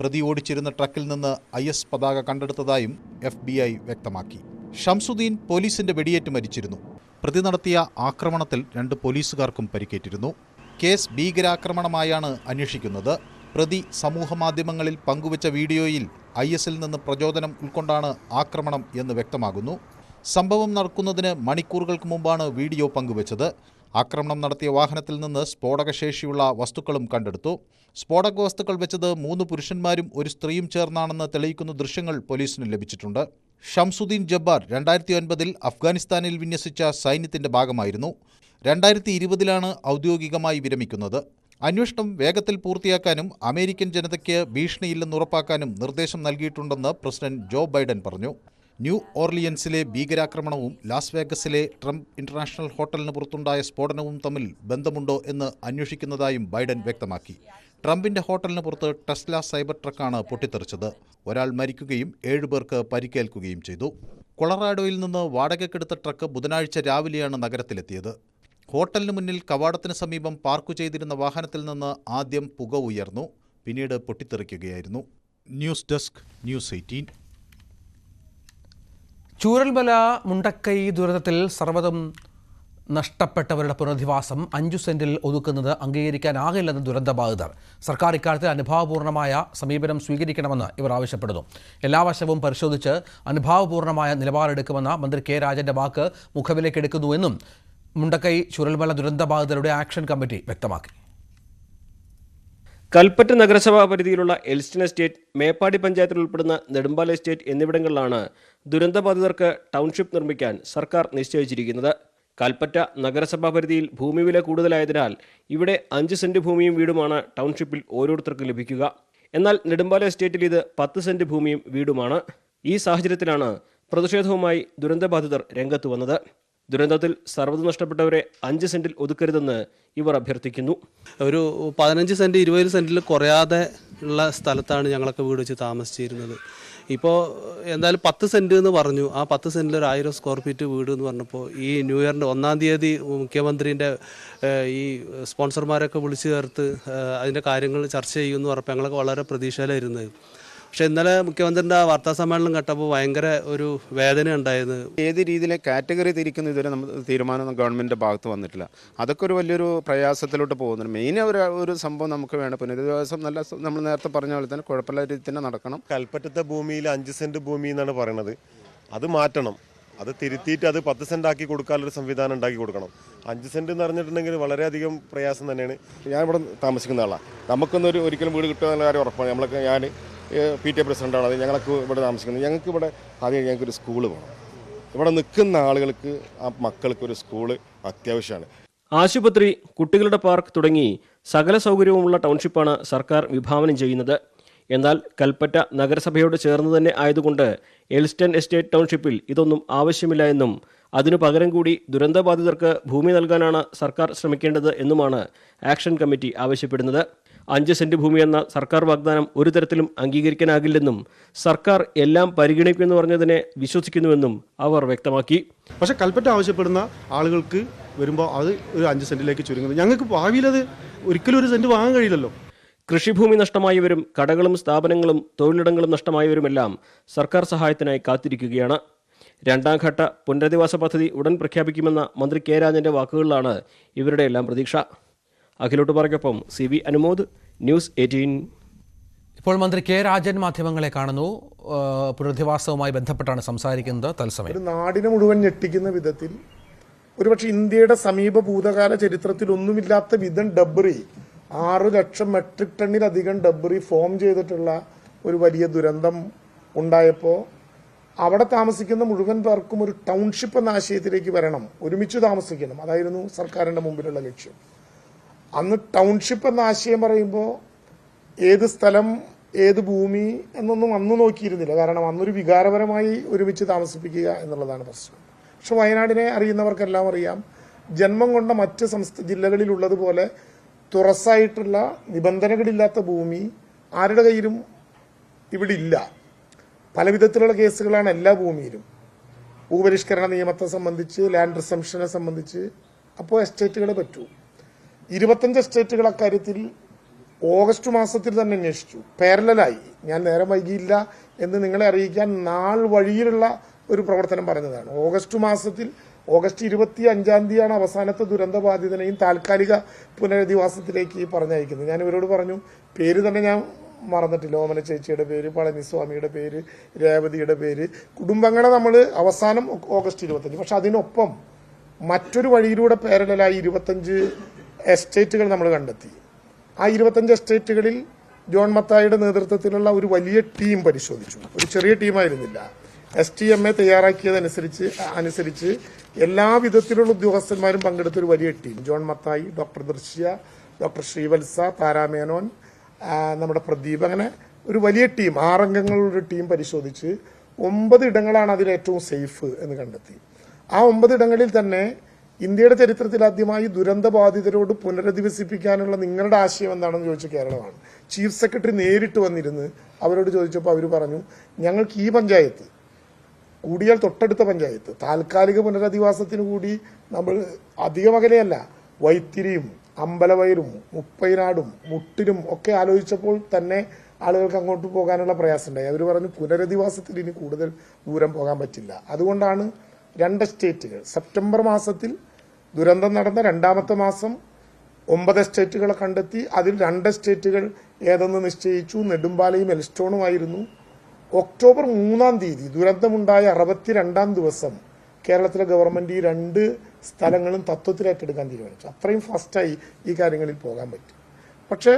Speaker 6: പ്രതി ഓടിച്ചിരുന്ന ട്രക്കിൽ നിന്ന് IS പതാക കണ്ടെടുത്തതായും FBI വ്യക്തമാക്കി. ഷംസുദ്ദീൻ പോലീസിന്റെ വെടിയേറ്റ് മരിച്ചിരുന്നു. പ്രതി നടത്തിയ ആക്രമണത്തിൽ 2 പോലീസുകാർക്കും പരിക്കേറ്റിരുന്നു.
Speaker 11: കേസ് ഭീകരാക്രമണമായാണ് അന്വേഷിക്കുന്നത്. പ്രതി സമൂഹമാധ്യമങ്ങളിൽ പങ്കുവച്ച വീഡിയോയിൽ IS-ൽ നിന്ന് പ്രചോദനം ഉൾക്കൊണ്ടാണ് ആക്രമണം എന്ന് വ്യക്തമാകുന്നു. സംഭവം നടക്കുന്നതിന് മണിക്കൂറുകൾക്ക് മുമ്പാണ് വീഡിയോ പങ്കുവച്ചത്. ആക്രമണം നടത്തിയ വാഹനത്തിൽ നിന്ന് സ്ഫോടകശേഷിയുള്ള വസ്തുക്കളും കണ്ടെടുത്തു. സ്ഫോടക വസ്തുക്കൾ വെച്ചത് 3 പുരുഷന്മാരും ഒരു സ്ത്രീയും ചേർന്നാണെന്ന് തെളിയിക്കുന്ന ദൃശ്യങ്ങൾ പോലീസിന് ലഭിച്ചിട്ടുണ്ട്. ഷംസുദ്ദീൻ ജബ്ബാർ 2009-ൽ അഫ്ഗാനിസ്ഥാനിൽ വിന്യസിച്ച സൈന്യത്തിന്റെ ഭാഗമായിരുന്നു. 2020-ലാണ് ഔദ്യോഗികമായി വിരമിക്കുന്നത്. അന്വേഷണം വേഗത്തിൽ പൂർത്തിയാക്കാനും അമേരിക്കൻ ജനതയ്ക്ക് ഭീഷണിയില്ലെന്ന് ഉറപ്പാക്കാനും നിർദ്ദേശം നൽകിയിട്ടുണ്ടെന്ന് പ്രസിഡന്റ് ജോ ബൈഡൻ പറഞ്ഞു. ന്യൂ ഓർലിയൻസിലെ ഭീകരാക്രമണവും ലാസ് വേഗസിലെ ട്രംപ് ഇന്റർനാഷണൽ ഹോട്ടലിന് പുറത്തുണ്ടായ സ്ഫോടനവും തമ്മിൽ ബന്ധമുണ്ടോ എന്ന് അന്വേഷിക്കുന്നതായും ബൈഡൻ വ്യക്തമാക്കി. ട്രംപിന്റെ ഹോട്ടലിന് പുറത്ത് ടെസ്ല സൈബർ ട്രക്കാണ് പൊട്ടിത്തെറിച്ചത്. ഒരാൾ മരിക്കുകയും 7 പേർക്ക് പരിക്കേൽക്കുകയും ചെയ്തു. കൊളറാഡോയിൽ നിന്ന് വാടകയ്ക്കെടുത്ത ട്രക്ക് ബുധനാഴ്ച രാവിലെയാണ് നഗരത്തിലെത്തിയത്. ഹോട്ടലിന് മുന്നിൽ കവാടത്തിന് സമീപം പാർക്ക് ചെയ്തിരുന്ന വാഹനത്തിൽ നിന്ന് ആദ്യം പുക ഉയർന്നു, പിന്നീട് പൊട്ടിത്തെറിക്കുകയായിരുന്നു. News desk, news 18.
Speaker 1: Chooralmala Mundakkai ദുരന്തത്തിൽ സർവ്വതും നഷ്ടപ്പെട്ടവരുടെ പുനരധിവാസം 5 സെന്റിൽ ഒതുക്കുന്നത് അംഗീകരിക്കാനാകില്ലെന്ന് ദുരന്തബാധിതർ. സർക്കാർ ഇക്കാര്യത്തിൽ അനുഭാവപൂർണ്ണമായ സമീപനം സ്വീകരിക്കണമെന്ന് ഇവർ ആവശ്യപ്പെടുന്നു. എല്ലാ വശവും പരിശോധിച്ച് അനുഭാവപൂർണ്ണമായ നിലപാടെടുക്കുമെന്ന മന്ത്രി കെ രാജന്റെ വാക്ക് മുഖവിലേക്കെടുക്കുന്നുവെന്നും മുണ്ടക്കൈ ചുരൽമല ദുരന്തബാധിതരുടെ ആക്ഷൻ കമ്മിറ്റി വ്യക്തമാക്കി.
Speaker 12: കൽപ്പറ്റ നഗരസഭാ പരിധിയിലുള്ള എൽസ്റ്റൺ എസ്റ്റേറ്റ്, മേപ്പാടി പഞ്ചായത്തിൽ ഉൾപ്പെടുന്ന നെടുമ്പാല എസ്റ്റേറ്റ് എന്നിവിടങ്ങളിലാണ് ദുരന്തബാധിതർക്ക് ടൗൺഷിപ്പ് നിർമ്മിക്കാൻ സർക്കാർ നിശ്ചയിച്ചിരിക്കുന്നത്. കൽപ്പറ്റ നഗരസഭാ പരിധിയിൽ ഭൂമിവില കൂടുതലായതിനാൽ ഇവിടെ 5 സെന്റ് ഭൂമിയും വീടുമാണ് ടൗൺഷിപ്പിൽ ഓരോരുത്തർക്കും ലഭിക്കുക. എന്നാൽ നെടുമ്പാല എസ്റ്റേറ്റിൽ ഇത് 10 സെന്റ് ഭൂമിയും വീടുമാണ്. ഈ സാഹചര്യത്തിലാണ് പ്രതിഷേധവുമായി ദുരന്തബാധിതർ രംഗത്ത് വന്നത്. ദുരന്തത്തിൽ സർവ്വതും നഷ്ടപ്പെട്ടവരെ 5 സെന്റിൽ ഒതുക്കരുതെന്ന് ഇവർ അഭ്യർത്ഥിക്കുന്നു.
Speaker 13: ഒരു 15 സെന്റ് 20 സെന്റിൽ കുറയാതെ ഉള്ള സ്ഥലത്താണ് ഞങ്ങളൊക്കെ വീട് വെച്ച് താമസിച്ചിരുന്നത്. ഇപ്പോൾ എന്തായാലും 10 സെന്റ് എന്ന് പറഞ്ഞു. ആ 10 സെന്റിൽ ഒരു 1000 സ്ക്വയർ ഫീറ്റ് വീട് എന്ന് പറഞ്ഞപ്പോൾ ഈ ന്യൂ ഇയറിൻ്റെ 1-ാം തീയതി മുഖ്യമന്ത്രിൻ്റെ ഈ സ്പോൺസർമാരൊക്കെ വിളിച്ചു ചേർത്ത് അതിൻ്റെ കാര്യങ്ങൾ ചർച്ച ചെയ്യുമെന്ന് പറഞ്ഞപ്പോൾ ഞങ്ങളൊക്കെ വളരെ പ്രതീക്ഷയിലായിരുന്നത്. പക്ഷെ ഇന്നലെ മുഖ്യമന്ത്രിൻ്റെ വാർത്താ സമ്മേളനം കേട്ടപ്പോൾ ഭയങ്കര ഒരു വേദന ഉണ്ടായിരുന്നു.
Speaker 14: ഏത് രീതിയിലെ കാറ്റഗറി തിരിക്കുന്ന ഇതുവരെ തീരുമാനം ഗവൺമെൻറ്റിൻ്റെ ഭാഗത്ത് വന്നിട്ടില്ല. അതൊക്കെ ഒരു വലിയൊരു പ്രയാസത്തിലോട്ട് പോകുന്നുണ്ട്. മെയിൻ ഒരു സംഭവം നമുക്ക് വേണം. പുനരധിവാസം നമ്മൾ നേരത്തെ പറഞ്ഞ പോലെ തന്നെ കുഴപ്പമില്ല രീതിയിൽ തന്നെ നടക്കണം.
Speaker 15: കൽപ്പറ്റത്തെ ഭൂമിയിൽ 5 സെന്റ് ഭൂമി എന്നാണ് പറയുന്നത്. അത് മാറ്റണം. അത് തിരുത്തിയിട്ട് അത് 10 സെന്റ് ആക്കി കൊടുക്കാനുള്ളൊരു സംവിധാനം ഉണ്ടാക്കി കൊടുക്കണം. 5 സെന്റ് എന്ന് പറഞ്ഞിട്ടുണ്ടെങ്കിൽ വളരെയധികം പ്രയാസം തന്നെയാണ്.
Speaker 16: ഞാൻ ഇവിടെ താമസിക്കുന്ന ആളാണ്. നമുക്കൊന്നും ഒരിക്കലും വീട് കിട്ടുക എന്നുള്ള കാര്യം ഉറപ്പാണ്. നമ്മളൊക്കെ ഞാൻ PTA പ്രസിഡൻ്റാണ്. അത് ഞങ്ങൾക്ക് ഇവിടെ താമസിക്കുന്നത്. ഞങ്ങൾക്ക് ഇവിടെ ആദ്യം ഞങ്ങൾക്കൊരു സ്കൂള് വേണം. ഇവിടെ നിൽക്കുന്ന ആളുകൾക്ക് ആ മക്കൾക്കൊരു സ്കൂള് അത്യാവശ്യമാണ്.
Speaker 12: ആശുപത്രി, കുട്ടികളുടെ പാർക്ക് തുടങ്ങി സകല സൗകര്യവുമുള്ള ടൗൺഷിപ്പാണ് സർക്കാർ വിഭാവനം ചെയ്യുന്നത്. എന്നാൽ കൽപ്പറ്റ നഗരസഭയോട് ചേർന്ന് തന്നെ ആയതുകൊണ്ട് എൽസ്റ്റൺ എസ്റ്റേറ്റ് ടൗൺഷിപ്പിൽ ഇതൊന്നും ആവശ്യമില്ല എന്നും അതിനു പകരം കൂടി ദുരന്തബാധിതർക്ക് ഭൂമി നൽകാനാണ് സർക്കാർ ശ്രമിക്കേണ്ടത് എന്നുമാണ് ആക്ഷൻ കമ്മിറ്റി ആവശ്യപ്പെടുന്നത്. 5 സെന്റ് ഭൂമി എന്ന സർക്കാർ വാഗ്ദാനം ഒരു തരത്തിലും അംഗീകരിക്കാനാകില്ലെന്നും സർക്കാർ എല്ലാം പരിഗണിക്കുമെന്ന് പറഞ്ഞതിനെ വിശ്വസിക്കുന്നുവെന്നും അവർ വ്യക്തമാക്കി.
Speaker 17: പക്ഷേ കൽപ്പറ്റ ആവശ്യപ്പെടുന്ന ആളുകൾക്ക് വരുമ്പോൾ അത് ഒരു 5 സെന്റിലേക്ക് ചുരുങ്ങുന്നത്. ഞങ്ങൾക്ക് ഭാവിയിൽ അത് ഒരിക്കലും 1 സെന്റ് വാങ്ങാൻ കഴിയില്ലല്ലോ.
Speaker 12: കൃഷിഭൂമി നഷ്ടമായവരും കടകളും സ്ഥാപനങ്ങളും തൊഴിലിടങ്ങളും നഷ്ടമായവരുമെല്ലാം സർക്കാർ സഹായത്തിനായി കാത്തിരിക്കുകയാണ്. 2ാം ഘട്ട പുനരധിവാസ പദ്ധതി ഉടൻ പ്രഖ്യാപിക്കുമെന്ന മന്ത്രി കെ രാജന്റെ വാക്കുകളിലാണ് ഇവരുടെ എല്ലാം പ്രതീക്ഷ. അഖിലോട്ടുപാറയ്ക്കൊപ്പം CV അനുമോദ്, ന്യൂസ് 18.
Speaker 1: ഇപ്പോൾ മന്ത്രി കെ രാജൻ മാധ്യമങ്ങളെ കാണുന്നു. പുനരധിവാസവുമായി ബന്ധപ്പെട്ടാണ് സംസാരിക്കുന്നത്. തത്സമയം
Speaker 18: ഒരു നാടിനെ മുഴുവൻ ഞെട്ടിക്കുന്ന വിധത്തിൽ, ഒരുപക്ഷെ ഇന്ത്യയുടെ സമീപ ഭൂതകാല ചരിത്രത്തിൽ ഒന്നുമില്ലാത്ത വിധം ഡബ്രി 6 ലക്ഷം മെട്രിക് ടണ്ണിലധികം ഡബ്രി ഫോം ചെയ്തിട്ടുള്ള ഒരു വലിയ ദുരന്തം ഉണ്ടായപ്പോൾ അവിടെ താമസിക്കുന്ന മുഴുവൻ പേർക്കും ഒരു ടൗൺഷിപ്പ് എന്ന ആശയത്തിലേക്ക് വരണം, ഒരുമിച്ച് താമസിക്കണം. അതായിരുന്നു സർക്കാരിൻ്റെ മുമ്പിലുള്ള ലക്ഷ്യം. അന്ന് ടൗൺഷിപ്പ് എന്ന ആശയം പറയുമ്പോൾ ഏത് സ്ഥലം, ഏത് ഭൂമി എന്നൊന്നും അന്ന് നോക്കിയിരുന്നില്ല. കാരണം അന്നൊരു വികാരപരമായി ഒരുമിച്ച് താമസിപ്പിക്കുക എന്നുള്ളതാണ് പ്രശ്നം. പക്ഷെ വയനാടിനെ അറിയുന്നവർക്കെല്ലാം അറിയാം, ജന്മം കൊണ്ട മറ്റ് ജില്ലകളിലുള്ളതുപോലെ തുറസായിട്ടുള്ള നിബന്ധനകളില്ലാത്ത ഭൂമി ആരുടെ കയ്യിലും ഇവിടെ ഇല്ല. പല വിധത്തിലുള്ള കേസുകളാണ് എല്ലാ ഭൂമിയിലും. ഭൂപരിഷ്കരണ നിയമത്തെ സംബന്ധിച്ച്, ലാൻഡ് റിസംഷനെ സംബന്ധിച്ച്. അപ്പോൾ എസ്റ്റേറ്റുകളെ പറ്റൂ. 25 എസ്റ്റേറ്റുകൾ അക്കാര്യത്തിൽ ഓഗസ്റ്റ് മാസത്തിൽ തന്നെ അന്വേഷിച്ചു. പാരലലായി, ഞാൻ നേരം വൈകിയില്ല എന്ന് നിങ്ങളെ അറിയിക്കാൻ നാൾ വഴിയിലുള്ള ഒരു പ്രവർത്തനം പറഞ്ഞതാണ്. ഓഗസ്റ്റ് 25-ാം തീയതിയാണ് അവസാനത്തെ ദുരന്തബാധിതനെയും താൽക്കാലിക പുനരധിവാസത്തിലേക്ക് പറഞ്ഞയക്കുന്നത്. ഞാൻ ഇവരോട് പറഞ്ഞു, പേര് തന്നെ ഞാൻ മറന്നിട്ടില്ല. ഓമന ചേച്ചിയുടെ പേര്, പളനിസ്വാമിയുടെ പേര്, രേവതിയുടെ പേര്, കുടുംബങ്ങളെ നമ്മൾ അവസാനം ഓഗസ്റ്റ് 25. പക്ഷെ അതിനൊപ്പം മറ്റൊരു വഴിയിലൂടെ പാരലലായി 25 എസ്റ്റേറ്റുകൾ നമ്മൾ കണ്ടെത്തി. ആ 25 എസ്റ്റേറ്റുകളിൽ ജോൺ മത്തായിയുടെ നേതൃത്വത്തിലുള്ള ഒരു വലിയ ടീം പരിശോധിച്ചു. ഒരു ചെറിയ ടീമായിരുന്നില്ല. STMA തയ്യാറാക്കിയതനുസരിച്ച് എല്ലാ വിധത്തിലുള്ള ഉദ്യോഗസ്ഥന്മാരും പങ്കെടുത്ത ഒരു വലിയ ടീം. ജോൺ മത്തായി, ഡോക്ടർ ദൃശ്യ, ഡോക്ടർ ശ്രീവത്സ, താരാമേനോൻ, നമ്മുടെ പ്രദീപ്, അങ്ങനെ ഒരു വലിയ ടീം, 6 അംഗങ്ങളുടെ ടീം പരിശോധിച്ച് 9 ഇടങ്ങളാണ് അതിൽ ഏറ്റവും സേഫ് എന്ന് കണ്ടെത്തി. ആ 9 ഇടങ്ങളിൽ തന്നെ ഇന്ത്യയുടെ ചരിത്രത്തിൽ ആദ്യമായി ദുരന്തബാധിതരോട് പുനരധിവസിപ്പിക്കാനുള്ള നിങ്ങളുടെ ആശയം എന്താണെന്ന് ചോദിച്ച കേരളമാണ്. ചീഫ് സെക്രട്ടറി നേരിട്ട് വന്നിരുന്ന് അവരോട് ചോദിച്ചപ്പോൾ അവർ പറഞ്ഞു, ഞങ്ങൾക്ക് ഈ പഞ്ചായത്ത് കൂടിയാൽ തൊട്ടടുത്ത പഞ്ചായത്ത് താൽക്കാലിക പുനരധിവാസത്തിന് കൂടി നമ്മൾ അധികം അകലെയല്ല, വൈത്തിരിയും അമ്പലവയലും മുപ്പൈനാടും മുട്ടിലും ഒക്കെ ആലോചിച്ചപ്പോൾ തന്നെ ആളുകൾക്ക് അങ്ങോട്ട് പോകാനുള്ള പ്രയാസമുണ്ടായി. അവർ പറഞ്ഞു പുനരധിവാസത്തിൽ ഇനി കൂടുതൽ ദൂരം പോകാൻ പറ്റില്ല. അതുകൊണ്ടാണ് 2 എസ്റ്റേറ്റുകൾ സെപ്റ്റംബർ മാസത്തിൽ ദുരന്തം നടന്ന 2ാമത്തെ മാസം 9 എസ്റ്റേറ്റുകളെ കണ്ടെത്തി. അതിൽ 2 എസ്റ്റേറ്റുകൾ ഏതെന്ന് നിശ്ചയിച്ചു. നെടുമ്പാലയും എൽസ്റ്റോണുമായിരുന്നു. ഒക്ടോബർ 3-ാം തീയതി ദുരന്തമുണ്ടായ 62-ാം ദിവസം കേരളത്തിലെ ഗവൺമെന്റ് ഈ 2 സ്ഥലങ്ങളും തത്വത്തിൽ ഏറ്റെടുക്കാൻ തീരുമാനിച്ചു. അത്രയും ഫാസ്റ്റായി ഈ കാര്യങ്ങളിൽ പോകാൻ പറ്റും. പക്ഷേ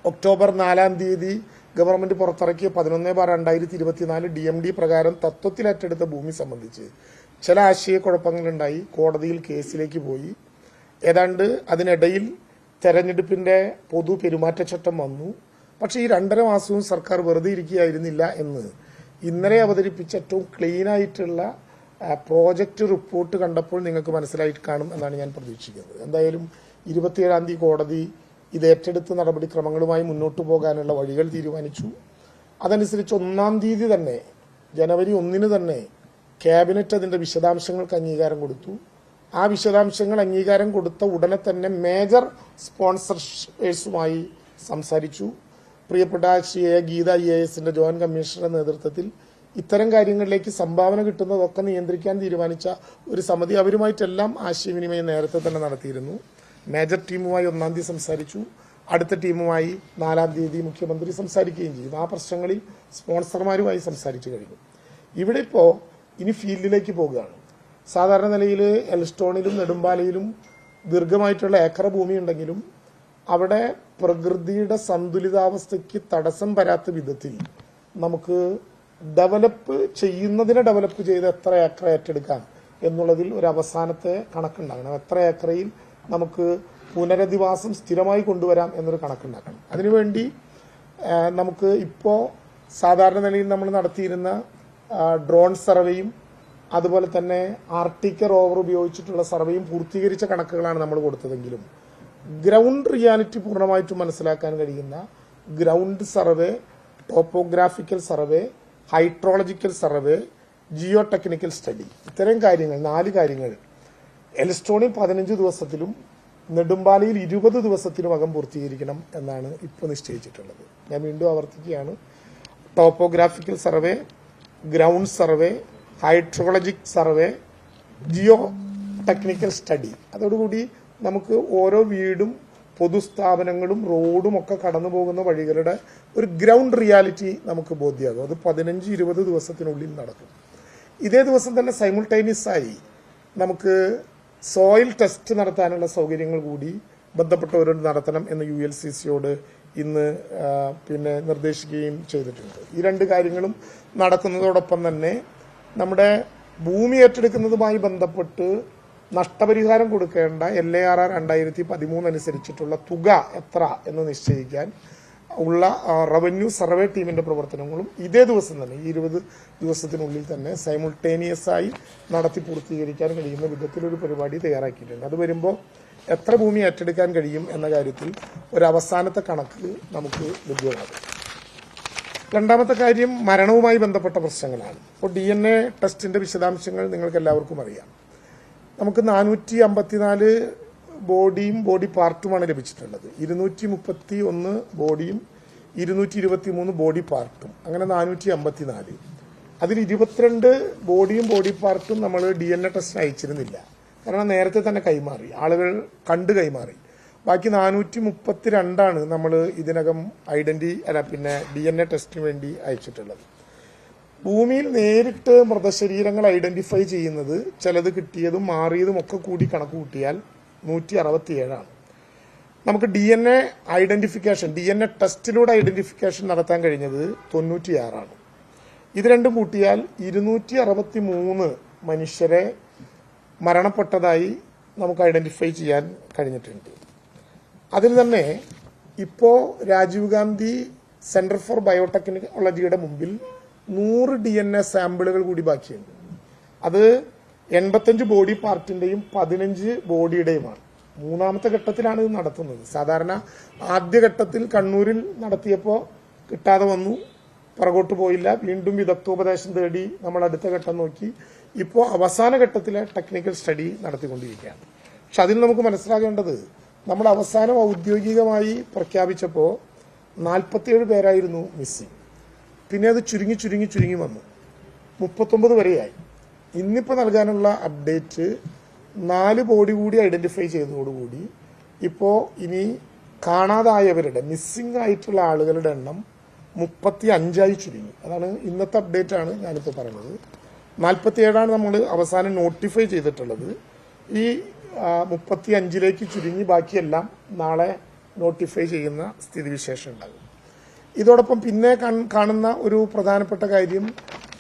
Speaker 18: ഒക്ടോബർ 4-ാം തീയതി ഗവൺമെന്റ് പുറത്തിറക്കിയ 11/2024 DMD പ്രകാരം തത്വത്തിൽ ഏറ്റെടുത്ത ഭൂമി സംബന്ധിച്ച് ചില ആശയക്കുഴപ്പങ്ങളുണ്ടായി. കോടതിയിൽ കേസിലേക്ക് പോയി. ഏതാണ്ട് അതിനിടയിൽ തെരഞ്ഞെടുപ്പിന്റെ പൊതു പെരുമാറ്റച്ചട്ടം വന്നു. പക്ഷേ ഈ 2.5 മാസവും സർക്കാർ വെറുതെ ഇരിക്കുകയായിരുന്നില്ല എന്ന് ഇന്നലെ അവതരിപ്പിച്ച ഏറ്റവും ക്ലീൻ ആയിട്ടുള്ള പ്രോജക്റ്റ് റിപ്പോർട്ട് കണ്ടപ്പോൾ നിങ്ങൾക്ക് മനസ്സിലായിട്ട് കാണും എന്നാണ് ഞാൻ പ്രതീക്ഷിക്കുന്നത്. എന്തായാലും 27-ാം തീയതി കോടതി ഇത് ഏറ്റെടുത്ത് നടപടിക്രമങ്ങളുമായി മുന്നോട്ട് പോകാനുള്ള വഴികൾ തീരുമാനിച്ചു. അതനുസരിച്ച് 1-ാം തീയതി തന്നെ, ജനുവരി 1-ന് തന്നെ ക്യാബിനറ്റ് അതിന്റെ വിശദാംശങ്ങൾക്ക് അംഗീകാരം കൊടുത്തു. ആ വിശദാംശങ്ങൾ അംഗീകാരം കൊടുത്ത ഉടനെ തന്നെ മേജർ സ്പോൺസേഴ്സുമായി സംസാരിച്ചു. പ്രിയപ്പെട്ട ശ്രീ ഗീത EASന്റെ ജോയിന്റ് കമ്മീഷണറുടെ നേതൃത്വത്തിൽ ഇത്തരം കാര്യങ്ങളിലേക്ക് സംഭാവന കിട്ടുന്നതൊക്കെ നിയന്ത്രിക്കാൻ തീരുമാനിച്ച ഒരു സമിതി, അവരുമായിട്ടെല്ലാം ആശയവിനിമയം നേരത്തെ തന്നെ നടത്തിയിരുന്നു. മേജർ ടീമുമായി 1-ാം തീയതി സംസാരിച്ചു. അടുത്ത ടീമുമായി 4-ാം തീയതി മുഖ്യമന്ത്രി സംസാരിക്കുകയും ചെയ്തു. ആ പ്രശ്നങ്ങളിൽ സ്പോൺസർമാരുമായി സംസാരിച്ചു കഴിഞ്ഞു. ഇവിടെ ഇപ്പോൾ ഇനി ഫീൽഡിലേക്ക് പോകുകയാണ്. സാധാരണ നിലയിൽ എൽസ്റ്റോണിലും നെടുമ്പാലയിലും ദീർഘമായിട്ടുള്ള ഏക്കർ ഭൂമി ഉണ്ടെങ്കിലും അവിടെ പ്രകൃതിയുടെ സന്തുലിതാവസ്ഥയ്ക്ക് തടസ്സം വരാത്ത വിധത്തിൽ നമുക്ക് ഡെവലപ്പ് ചെയ്ത് എത്ര ഏക്കർ ഏറ്റെടുക്കാം എന്നുള്ളതിൽ ഒരു അവസാനത്തെ കണക്കുണ്ടാകണം. എത്ര ഏക്കറയിൽ നമുക്ക് പുനരധിവാസം സ്ഥിരമായി കൊണ്ടുവരാം എന്നൊരു കണക്കുണ്ടാക്കണം. അതിനുവേണ്ടി നമുക്ക് ഇപ്പോൾ സാധാരണ നിലയിൽ നമ്മൾ നടത്തിയിരുന്ന ഡ്രോൺ സർവേയും അതുപോലെ തന്നെ ആർട്ടിക്ക റോവർ ഉപയോഗിച്ചിട്ടുള്ള സർവേയും പൂർത്തീകരിച്ച കണക്കുകളാണ് നമ്മൾ കൊടുത്തതെങ്കിലും ഗ്രൗണ്ട് റിയാലിറ്റി പൂർണ്ണമായിട്ടും മനസ്സിലാക്കാൻ കഴിയുന്ന ground survey, topographical survey, hydrological survey, geotechnical study, ഇത്തരം കാര്യങ്ങൾ 4 കാര്യങ്ങൾ എൽസ്റ്റോണിൽ 15 ദിവസത്തിലും നെടുമ്പാലയിൽ 20 ദിവസത്തിനുമകം പൂർത്തീകരിക്കണം എന്നാണ് ഇപ്പോൾ നിശ്ചയിച്ചിട്ടുള്ളത്. ഞാൻ വീണ്ടും ആവർത്തിക്കുകയാണ്. Topographical survey, ground survey, hydrologic survey, geotechnical study. അതോടുകൂടി നമുക്ക് ഓരോ വീടും പൊതുസ്ഥാപനങ്ങളും റോഡും ഒക്കെ കടന്നു പോകുന്ന വഴികളുടെ ഒരു ഗ്രൗണ്ട് റിയാലിറ്റി നമുക്ക് ബോധ്യമാകും. അത് 15-20 ദിവസത്തിനുള്ളിൽ നടക്കും. ഇതേ ദിവസം തന്നെ സൈമിൾട്ടേനിയസായി നമുക്ക് സോയിൽ ടെസ്റ്റ് നടത്താനുള്ള സൗകര്യങ്ങൾ കൂടി ബന്ധപ്പെട്ടവരോട് നടത്തണം എന്ന് ULCCയോട് ഇന്ന് നിർദ്ദേശിക്കുകയും ചെയ്തിട്ടുണ്ട്. ഈ 2 കാര്യങ്ങളും നടക്കുന്നതോടൊപ്പം തന്നെ നമ്മുടെ ഭൂമി ഏറ്റെടുക്കുന്നതുമായി ബന്ധപ്പെട്ട് നഷ്ടപരിഹാരം കൊടുക്കേണ്ട LARR 2013 അനുസരിച്ചിട്ടുള്ള തുക എത്ര എന്ന് നിശ്ചയിക്കാൻ ഉള്ള റവന്യൂ സർവേ ടീമിന്റെ പ്രവർത്തനങ്ങളും ഇതേ ദിവസം തന്നെ, ഈ 20 ദിവസത്തിനുള്ളിൽ തന്നെ സൈമിൾട്ടേനിയസായി നടത്തി പൂർത്തീകരിക്കാൻ കഴിയുന്ന വിധത്തിലൊരു പരിപാടി തയ്യാറാക്കിയിട്ടുണ്ട്. അത് വരുമ്പോൾ എത്ര ഭൂമി ഏറ്റെടുക്കാൻ കഴിയും എന്ന കാര്യത്തിൽ ഒരു അവസാനത്തെ കണക്ക് നമുക്ക് ലഭ്യമാകും. 2ാമത്തെ കാര്യം മരണവുമായി ബന്ധപ്പെട്ട പ്രശ്നങ്ങളാണ്. ഇപ്പോൾ DNA ടെസ്റ്റിന്റെ വിശദാംശങ്ങൾ നിങ്ങൾക്ക് എല്ലാവർക്കും അറിയാം. നമുക്ക് 454 ബോഡിയും ബോഡി പാർട്ടുമാണ് ലഭിച്ചിട്ടുള്ളത്. 231 ബോഡിയും 223 ബോഡി പാർട്ടും, അങ്ങനെ 454. അതിൽ 22 ബോഡിയും ബോഡി പാർട്ടും നമ്മൾ DNA ടെസ്റ്റിന് അയച്ചിരുന്നില്ല. കാരണം നേരത്തെ തന്നെ കൈമാറി, ആളുകൾ കണ്ട് കൈമാറി. ബാക്കി 432 നമ്മൾ ഇതിനകം DNA ടെസ്റ്റിന് വേണ്ടി അയച്ചിട്ടുള്ളത്. ഭൂമിയിൽ നേരിട്ട് മൃതശരീരങ്ങൾ ഐഡന്റിഫൈ ചെയ്യുന്നത് ചിലത് കിട്ടിയതും മാറിയതും ഒക്കെ കൂടി കണക്ക് കൂട്ടിയാൽ 167. നമുക്ക് DNA ഐഡന്റിഫിക്കേഷൻ, DNA ടെസ്റ്റിലൂടെ ഐഡന്റിഫിക്കേഷൻ നടത്താൻ കഴിഞ്ഞത് 96. ഇത് രണ്ടും കൂട്ടിയാൽ 263 മനുഷ്യരെ മരണപ്പെട്ടതായി നമുക്ക് ഐഡന്റിഫൈ ചെയ്യാൻ കഴിഞ്ഞിട്ടുണ്ട്. അതിൽ തന്നെ ഇപ്പോൾ രാജീവ് ഗാന്ധി സെന്റർ ഫോർ ബയോടെക്നോളജിയുടെ മുമ്പിൽ 100 DNA സാമ്പിളുകൾ കൂടി ബാക്കിയുണ്ട്. അത് 85 ബോഡി പാർട്ടിന്റെയും 15 ബോഡിയുടെയുമാണ്. 3ാമത്തെ ഘട്ടത്തിലാണ് ഇത് നടത്തുന്നത്. സാധാരണ ആദ്യഘട്ടത്തിൽ കണ്ണൂരിൽ നടത്തിയപ്പോൾ കിട്ടാതെ വന്നു, പുറകോട്ട് പോയില്ല, വീണ്ടും വിദഗ്ധോപദേശം തേടി നമ്മൾ അടുത്ത ഘട്ടം നോക്കി. ഇപ്പോൾ അവസാന ഘട്ടത്തിലെ ടെക്നിക്കൽ സ്റ്റഡി നടത്തിക്കൊണ്ടിരിക്കുകയാണ്. പക്ഷെ അതിൽ നമുക്ക് മനസ്സിലാക്കേണ്ടത്, നമ്മൾ അവസാനം ഔദ്യോഗികമായി പ്രഖ്യാപിച്ചപ്പോൾ 47 പേരായിരുന്നു മിസ്സിംഗ്. പിന്നെ അത് ചുരുങ്ങി വന്നു 39 വരെയായി. ഇന്നിപ്പോൾ നൽകാനുള്ള അപ്ഡേറ്റ് 4 ബോഡി കൂടി ഐഡന്റിഫൈ ചെയ്തതോടുകൂടി ഇപ്പോൾ ഇനി കാണാതായവരുടെ മിസ്സിംഗ് ആയിട്ടുള്ള ആളുകളുടെ എണ്ണം 35 ചുരുങ്ങി. അതാണ് ഇന്നത്തെ അപ്ഡേറ്റ് ആണ് ഞാനിപ്പോൾ പറയുന്നത്. 47 നമ്മൾ അവസാനം നോട്ടിഫൈ ചെയ്തിട്ടുള്ളത്. ഈ 35 ചുരുങ്ങി ബാക്കിയെല്ലാം നാളെ നോട്ടിഫൈ ചെയ്യുന്ന സ്ഥിതിവിശേഷം ഉണ്ടാകും. ഇതോടൊപ്പം പിന്നെ കാണുന്ന ഒരു പ്രധാനപ്പെട്ട കാര്യം,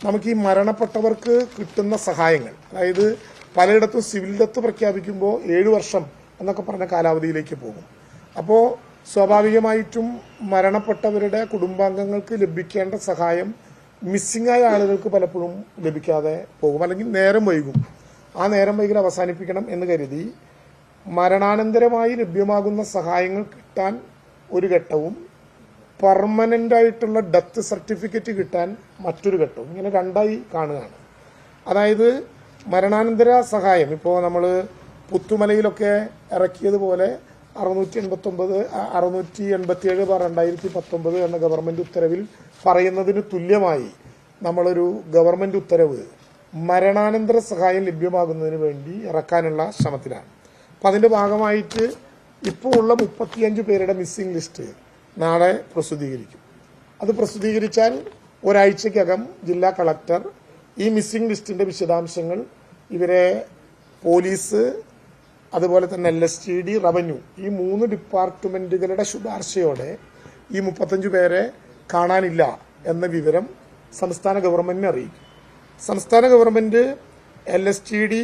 Speaker 18: നമുക്ക് ഈ മരണപ്പെട്ടവർക്ക് കിട്ടുന്ന സഹായങ്ങൾ, അതായത് പലയിടത്തും സിവിൽ ഡെത്ത് പ്രഖ്യാപിക്കുമ്പോൾ 7 വർഷം എന്നൊക്കെ പറഞ്ഞ കാലാവധിയിലേക്ക് പോകും. അപ്പോൾ സ്വാഭാവികമായിട്ടും മരണപ്പെട്ടവരുടെ കുടുംബാംഗങ്ങൾക്ക് ലഭിക്കേണ്ട സഹായം മിസ്സിംഗ് ആയ ആളുകൾക്ക് പലപ്പോഴും ലഭിക്കാതെ പോകും, അല്ലെങ്കിൽ നേരം വൈകും. ആ നേരം വൈകൽ അവസാനിപ്പിക്കണം എന്ന് കരുതി മരണാനന്തരമായി ലഭ്യമാകുന്ന സഹായങ്ങൾ കിട്ടാൻ ഒരു ഘട്ടവും പെർമനന്റ് ആയിട്ടുള്ള ഡെത്ത് സർട്ടിഫിക്കറ്റ് കിട്ടാൻ മറ്റൊരു ഘട്ടവും, ഇങ്ങനെ 2ആയി കാണുകയാണ്. അതായത് മരണാനന്തര സഹായം ഇപ്പോൾ നമ്മൾ പുത്തുമലയിലൊക്കെ ഇറക്കിയതുപോലെ 687/2019 എന്ന ഗവൺമെന്റ് ഉത്തരവിൽ പറയുന്നതിന് തുല്യമായി നമ്മളൊരു ഗവൺമെന്റ് ഉത്തരവ് മരണാനന്തര സഹായം ലഭ്യമാകുന്നതിന് വേണ്ടി ഇറക്കാനുള്ള ശ്രമത്തിലാണ്. അപ്പം അതിന്റെ ഭാഗമായിട്ട് ഇപ്പോൾ ഉള്ള 35 പേരുടെ മിസ്സിംഗ് ലിസ്റ്റ് നാളെ പ്രസിദ്ധീകരിക്കും. അത് പ്രസിദ്ധീകരിച്ചാൽ ഒരാഴ്ചക്കകം ജില്ലാ കളക്ടർ ഈ മിസ്സിംഗ് ലിസ്റ്റിന്റെ വിശദാംശങ്ങൾ ഇവരെ പോലീസ്, അതുപോലെ തന്നെ LSTD, റവന്യൂ, ഈ 3 ഡിപ്പാർട്ട്മെന്റുകളുടെ ശുപാർശയോടെ ഈ 35 പേരെ കാണാനില്ല എന്ന വിവരം സംസ്ഥാന ഗവൺമെന്റിനെ അറിയിക്കും. സംസ്ഥാന ഗവൺമെന്റ് LSTD,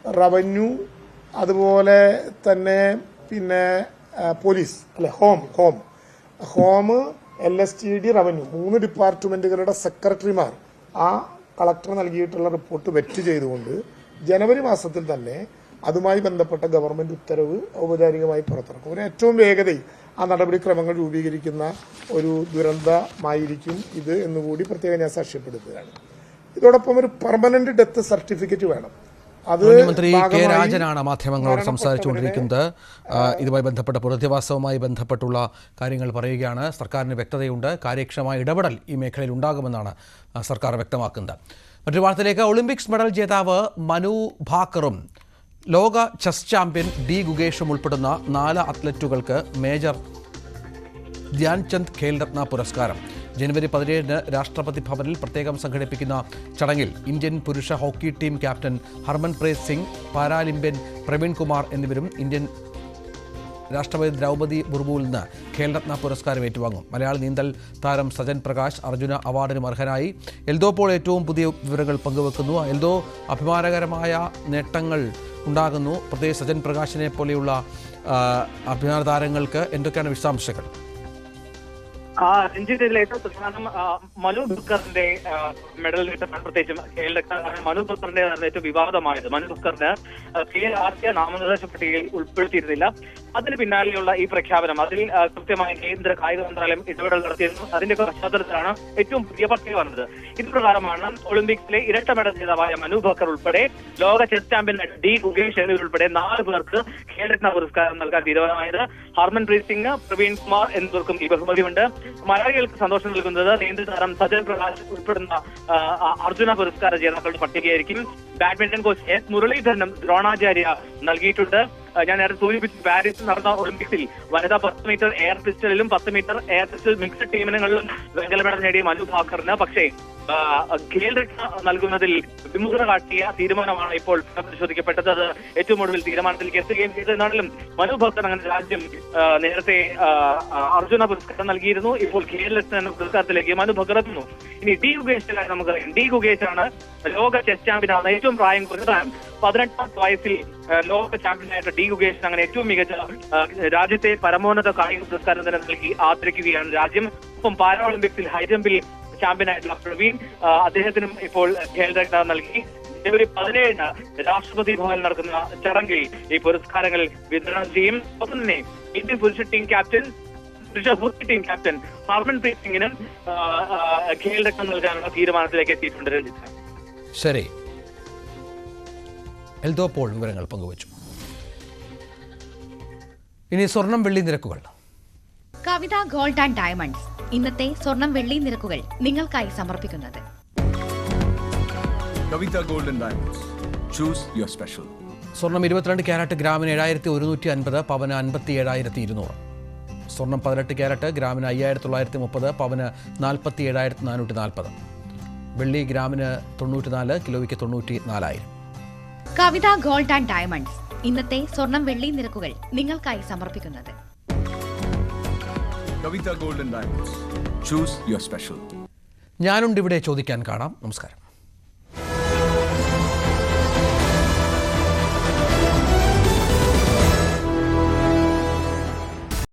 Speaker 18: റവന്യൂ, അതുപോലെ തന്നെ പിന്നെ പോലീസ്, അല്ലെ ഹോം, LSTD, റവന്യൂ 3 ഡിപ്പാർട്ട്മെന്റുകളുടെ സെക്രട്ടറിമാർ ആ കളക്ടർ നൽകിയിട്ടുള്ള റിപ്പോർട്ട് വെറ്റ് ചെയ്തുകൊണ്ട് ജനുവരി മാസത്തിൽ തന്നെ അതുമായി ബന്ധപ്പെട്ട ഗവൺമെന്റ് ഉത്തരവ് ഔപചാരികമായി പുറത്തിറക്കും. ഒരു ഏറ്റവും വേഗതയിൽ ആ നടപടിക്രമങ്ങൾ രൂപീകരിക്കുന്ന ഒരു ദുരന്തമായിരിക്കും ഇത് എന്നുകൂടി പ്രത്യേകം ഞാൻ സാക്ഷ്യപ്പെടുത്തുകയാണ്. ഇതോടൊപ്പം ഒരു പെർമനന്റ് ഡെത്ത് സർട്ടിഫിക്കറ്റ് വേണം. അത്
Speaker 1: മന്ത്രി കെ രാജനാണ് മാധ്യമങ്ങളോട് സംസാരിച്ചുകൊണ്ടിരിക്കുന്നത്. ഇതുമായി ബന്ധപ്പെട്ട പുനരധിവാസവുമായി ബന്ധപ്പെട്ടുള്ള കാര്യങ്ങൾ പറയുകയാണ്. സർക്കാരിന് വ്യക്തതയുണ്ട്, കാര്യക്ഷമമായ ഇടപെടൽ ഈ മേഖലയിൽ ഉണ്ടാകുമെന്നാണ് സർക്കാർ വ്യക്തമാക്കുന്നത്. മറ്റൊരു വാർത്തയിലേക്ക്. ഒളിമ്പിക്സ് മെഡൽ ജേതാവ് മനു ഭാക്കറും ലോക ചെസ് ചാമ്പ്യൻ ഡി ഗുഗേഷും ഉൾപ്പെടുന്ന 4 അത്ലറ്റുകൾക്ക് മേജർ ധ്യാൻചന്ദ് ഖേൽരത്ന പുരസ്കാരം. ജനുവരി 17 രാഷ്ട്രപതി ഭവനിൽ പ്രത്യേകം സംഘടിപ്പിക്കുന്ന ചടങ്ങിൽ ഇന്ത്യൻ പുരുഷ hockey team captain Harmanpreet Singh, Paralympian Praveen Kumar എന്നിവരും ഇന്ത്യൻ രാഷ്ട്രപതി ദ്രൗപദി മുർമുവിൽ നിന്ന് ഖേൽരത്ന പുരസ്കാരം ഏറ്റുവാങ്ങും. മലയാളി നീന്തൽ താരം സജൻ പ്രകാശ് അർജുന അവാർഡിനും അർഹനായി. എൽദോ പോൾ ഏറ്റവും പുതിയ വിവരങ്ങൾ പങ്കുവെക്കുന്നു. എൽദോ, അഭിമാനകരമായ നേട്ടങ്ങൾ ഉണ്ടാകുന്നു. പ്രത്യേകിച്ച് സജൻ പ്രകാശിനെ പോലെയുള്ള അഭിമാന താരങ്ങൾക്ക് എന്തൊക്കെയാണ് വിശദാംശങ്ങൾ?
Speaker 19: രഞ്ജിത്ത്, ഇതിൽ ഏറ്റവും പ്രധാനം മനു ബക്കറിന്റെ മെഡൽ നേട്ടമാണ്. പ്രത്യേകിച്ചും മനു ബക്കറിന്റെ ഏറ്റവും വിവാദമായത്. മനു ബക്കറിന് ആദ്യ നാമനിർദ്ദേശ പട്ടികയിൽ ഉൾപ്പെടുത്തിയിരുന്നില്ല. അതിന് പിന്നാലെയുള്ള ഈ പ്രഖ്യാപനം, അതിൽ കൃത്യമായി കേന്ദ്ര കായിക മന്ത്രാലയം ഇടപെടൽ നടത്തിയിരുന്നു. അതിന്റെ പശ്ചാത്തലത്തിലാണ് ഏറ്റവും പുതിയ പട്ടിക വന്നത്. ഇത് പ്രകാരമാണ് ഒളിമ്പിക്സിലെ ഇരട്ട മെഡൽ ജേതാവായ മനു ബക്കർ ഉൾപ്പെടെ ലോക ചെസ് ചാമ്പ്യൻ ഡി ഗുഗേഷ് എന്നിവരുൾപ്പെടെ 4 പേർക്ക് ഖേൽരത്ന പുരസ്കാരം നൽകാൻ തീരുമാനമായത്. ഹർമൻപ്രീത് സിംഗ്, പ്രവീൺ കുമാർ എന്നിവർക്കും ഈ ബഹുമതിയുണ്ട്. മലയാളികൾക്ക് സന്തോഷം നൽകുന്നത് നീന്തൽ താരം സജൻ പ്രകാശ് ഉൾപ്പെടുന്ന അർജുന പുരസ്കാര ജേതാക്കളുടെ പട്ടികയായിരിക്കും. ബാഡ്മിന്റൺ കോച്ച് എസ് മുരളീധരനും ദ്രോണാചാര്യ നൽകിയിട്ടുണ്ട്. ഞാൻ നേരത്തെ സൂചിപ്പിച്ചു, പാരീസിൽ നടന്ന ഒളിമ്പിക്സിൽ വനിതാ 10 മീറ്റർ എയർ പിസ്റ്റലിലും 10 മീറ്റർ എയർ പിസ്റ്റൽ മിക്സഡ് ടീമിനങ്ങളിലും വെങ്കല മെഡൽ നേടിയ മനു ഭാക്കറിന് പക്ഷേ ഖേൽ രത്ന നൽകുന്നതിൽ വിമുഖത കാട്ടിയ തീരുമാനമാണ് ഇപ്പോൾ പരിശോധിക്കപ്പെട്ടത്. അത് ഏറ്റവും ഒടുവിൽ തീരുമാനത്തിലേക്ക് എത്തുകയും ചെയ്തതെന്നാണെങ്കിലും മനു ഭാക്കർ അങ്ങനെ രാജ്യം നേരത്തെ അർജുന പുരസ്കാരം നൽകിയിരുന്നു. ഇപ്പോൾ ഖേൽ രത്ന എന്ന പുരസ്കാരത്തിലേക്ക് മനു ഭാക്കർ എത്തുന്നു. ഇനി ഡി ഗുഗേഷിന്റെ കാര്യം നമുക്കറിയാം. ഡി ഗുഗേഷാണ് ലോക ചെസ് ചാമ്പ്യനാണ്. ഏറ്റവും പ്രായം കുറഞ്ഞ താരം 18 വയസ്സിൽ ലോക ചാമ്പ്യനായിട്ട് ഡി ഗുഗേഷിന് അങ്ങനെ ഏറ്റവും മികച്ച രാജ്യത്തെ പരമോന്നത കായിക പുരസ്കാരം തന്നെ നൽകി ആദരിക്കുകയാണ് രാജ്യം. ഒപ്പം പാരാഒളിമ്പിക്സിൽ ഹൈജമ്പിൽ ചാമ്പ്യനായിട്ടുള്ള പ്രവീൺ, അദ്ദേഹത്തിനും ഇപ്പോൾ ഖേൽ രത്ന നൽകി. ജനുവരി 17 രാഷ്ട്രപതി ഭവനിൽ നടക്കുന്ന ചടങ്ങിൽ ഈ പുരസ്കാരങ്ങൾ വിതരണം ചെയ്യും. ഒപ്പം തന്നെ ഇന്ത്യൻ പുരുഷ ടീം ക്യാപ്റ്റൻ ഹർമൻപ്രീത് സിംഗിനും ഖേൽ രത്ന നൽകാനുള്ള തീരുമാനത്തിലേക്ക് എത്തിയിട്ടുണ്ട്. രഞ്ജിത്ത്,
Speaker 1: ശരി. എൽദോ പോൾ വിവരങ്ങൾ പങ്കുവച്ചു. ഇനി സ്വർണം വെള്ളി നിരക്കുകൾ.
Speaker 20: കവിത ഗോൾഡ് ആൻഡ് ഡയമണ്ട്സ് ഇന്നത്തെ സ്വർണം വെള്ളി നിരക്കുകൾ നിങ്ങൾക്കായി സമർപ്പിക്കുന്നത്
Speaker 21: Kavitha gold and diamonds. Choose your special.
Speaker 1: സ്വർണം 22 ക്യാരറ്റ് ഗ്രാമിന് 7150, പവന് 57,200. സ്വർണം 18 ക്യാരറ്റ് ഗ്രാമിന് 5930, പവന് 47,440. വെള്ളി ഗ്രാമിന് 94, കിലോയ്ക്ക് 94,000.
Speaker 20: കവിത ഗോൾഡ് ആൻഡ് ഡയമണ്ട്സ് ഇന്നത്തെ സ്വർണം വെള്ളി നിരക്കുകൾ നിങ്ങൾക്കായി സമർപ്പിക്കുന്നത്
Speaker 21: Kavitha gold and diamonds. Choose your special.
Speaker 1: ഞാനുണ്ട് ഇവിടെ ചോദിക്കാൻ കാണാം. നമസ്കാരം.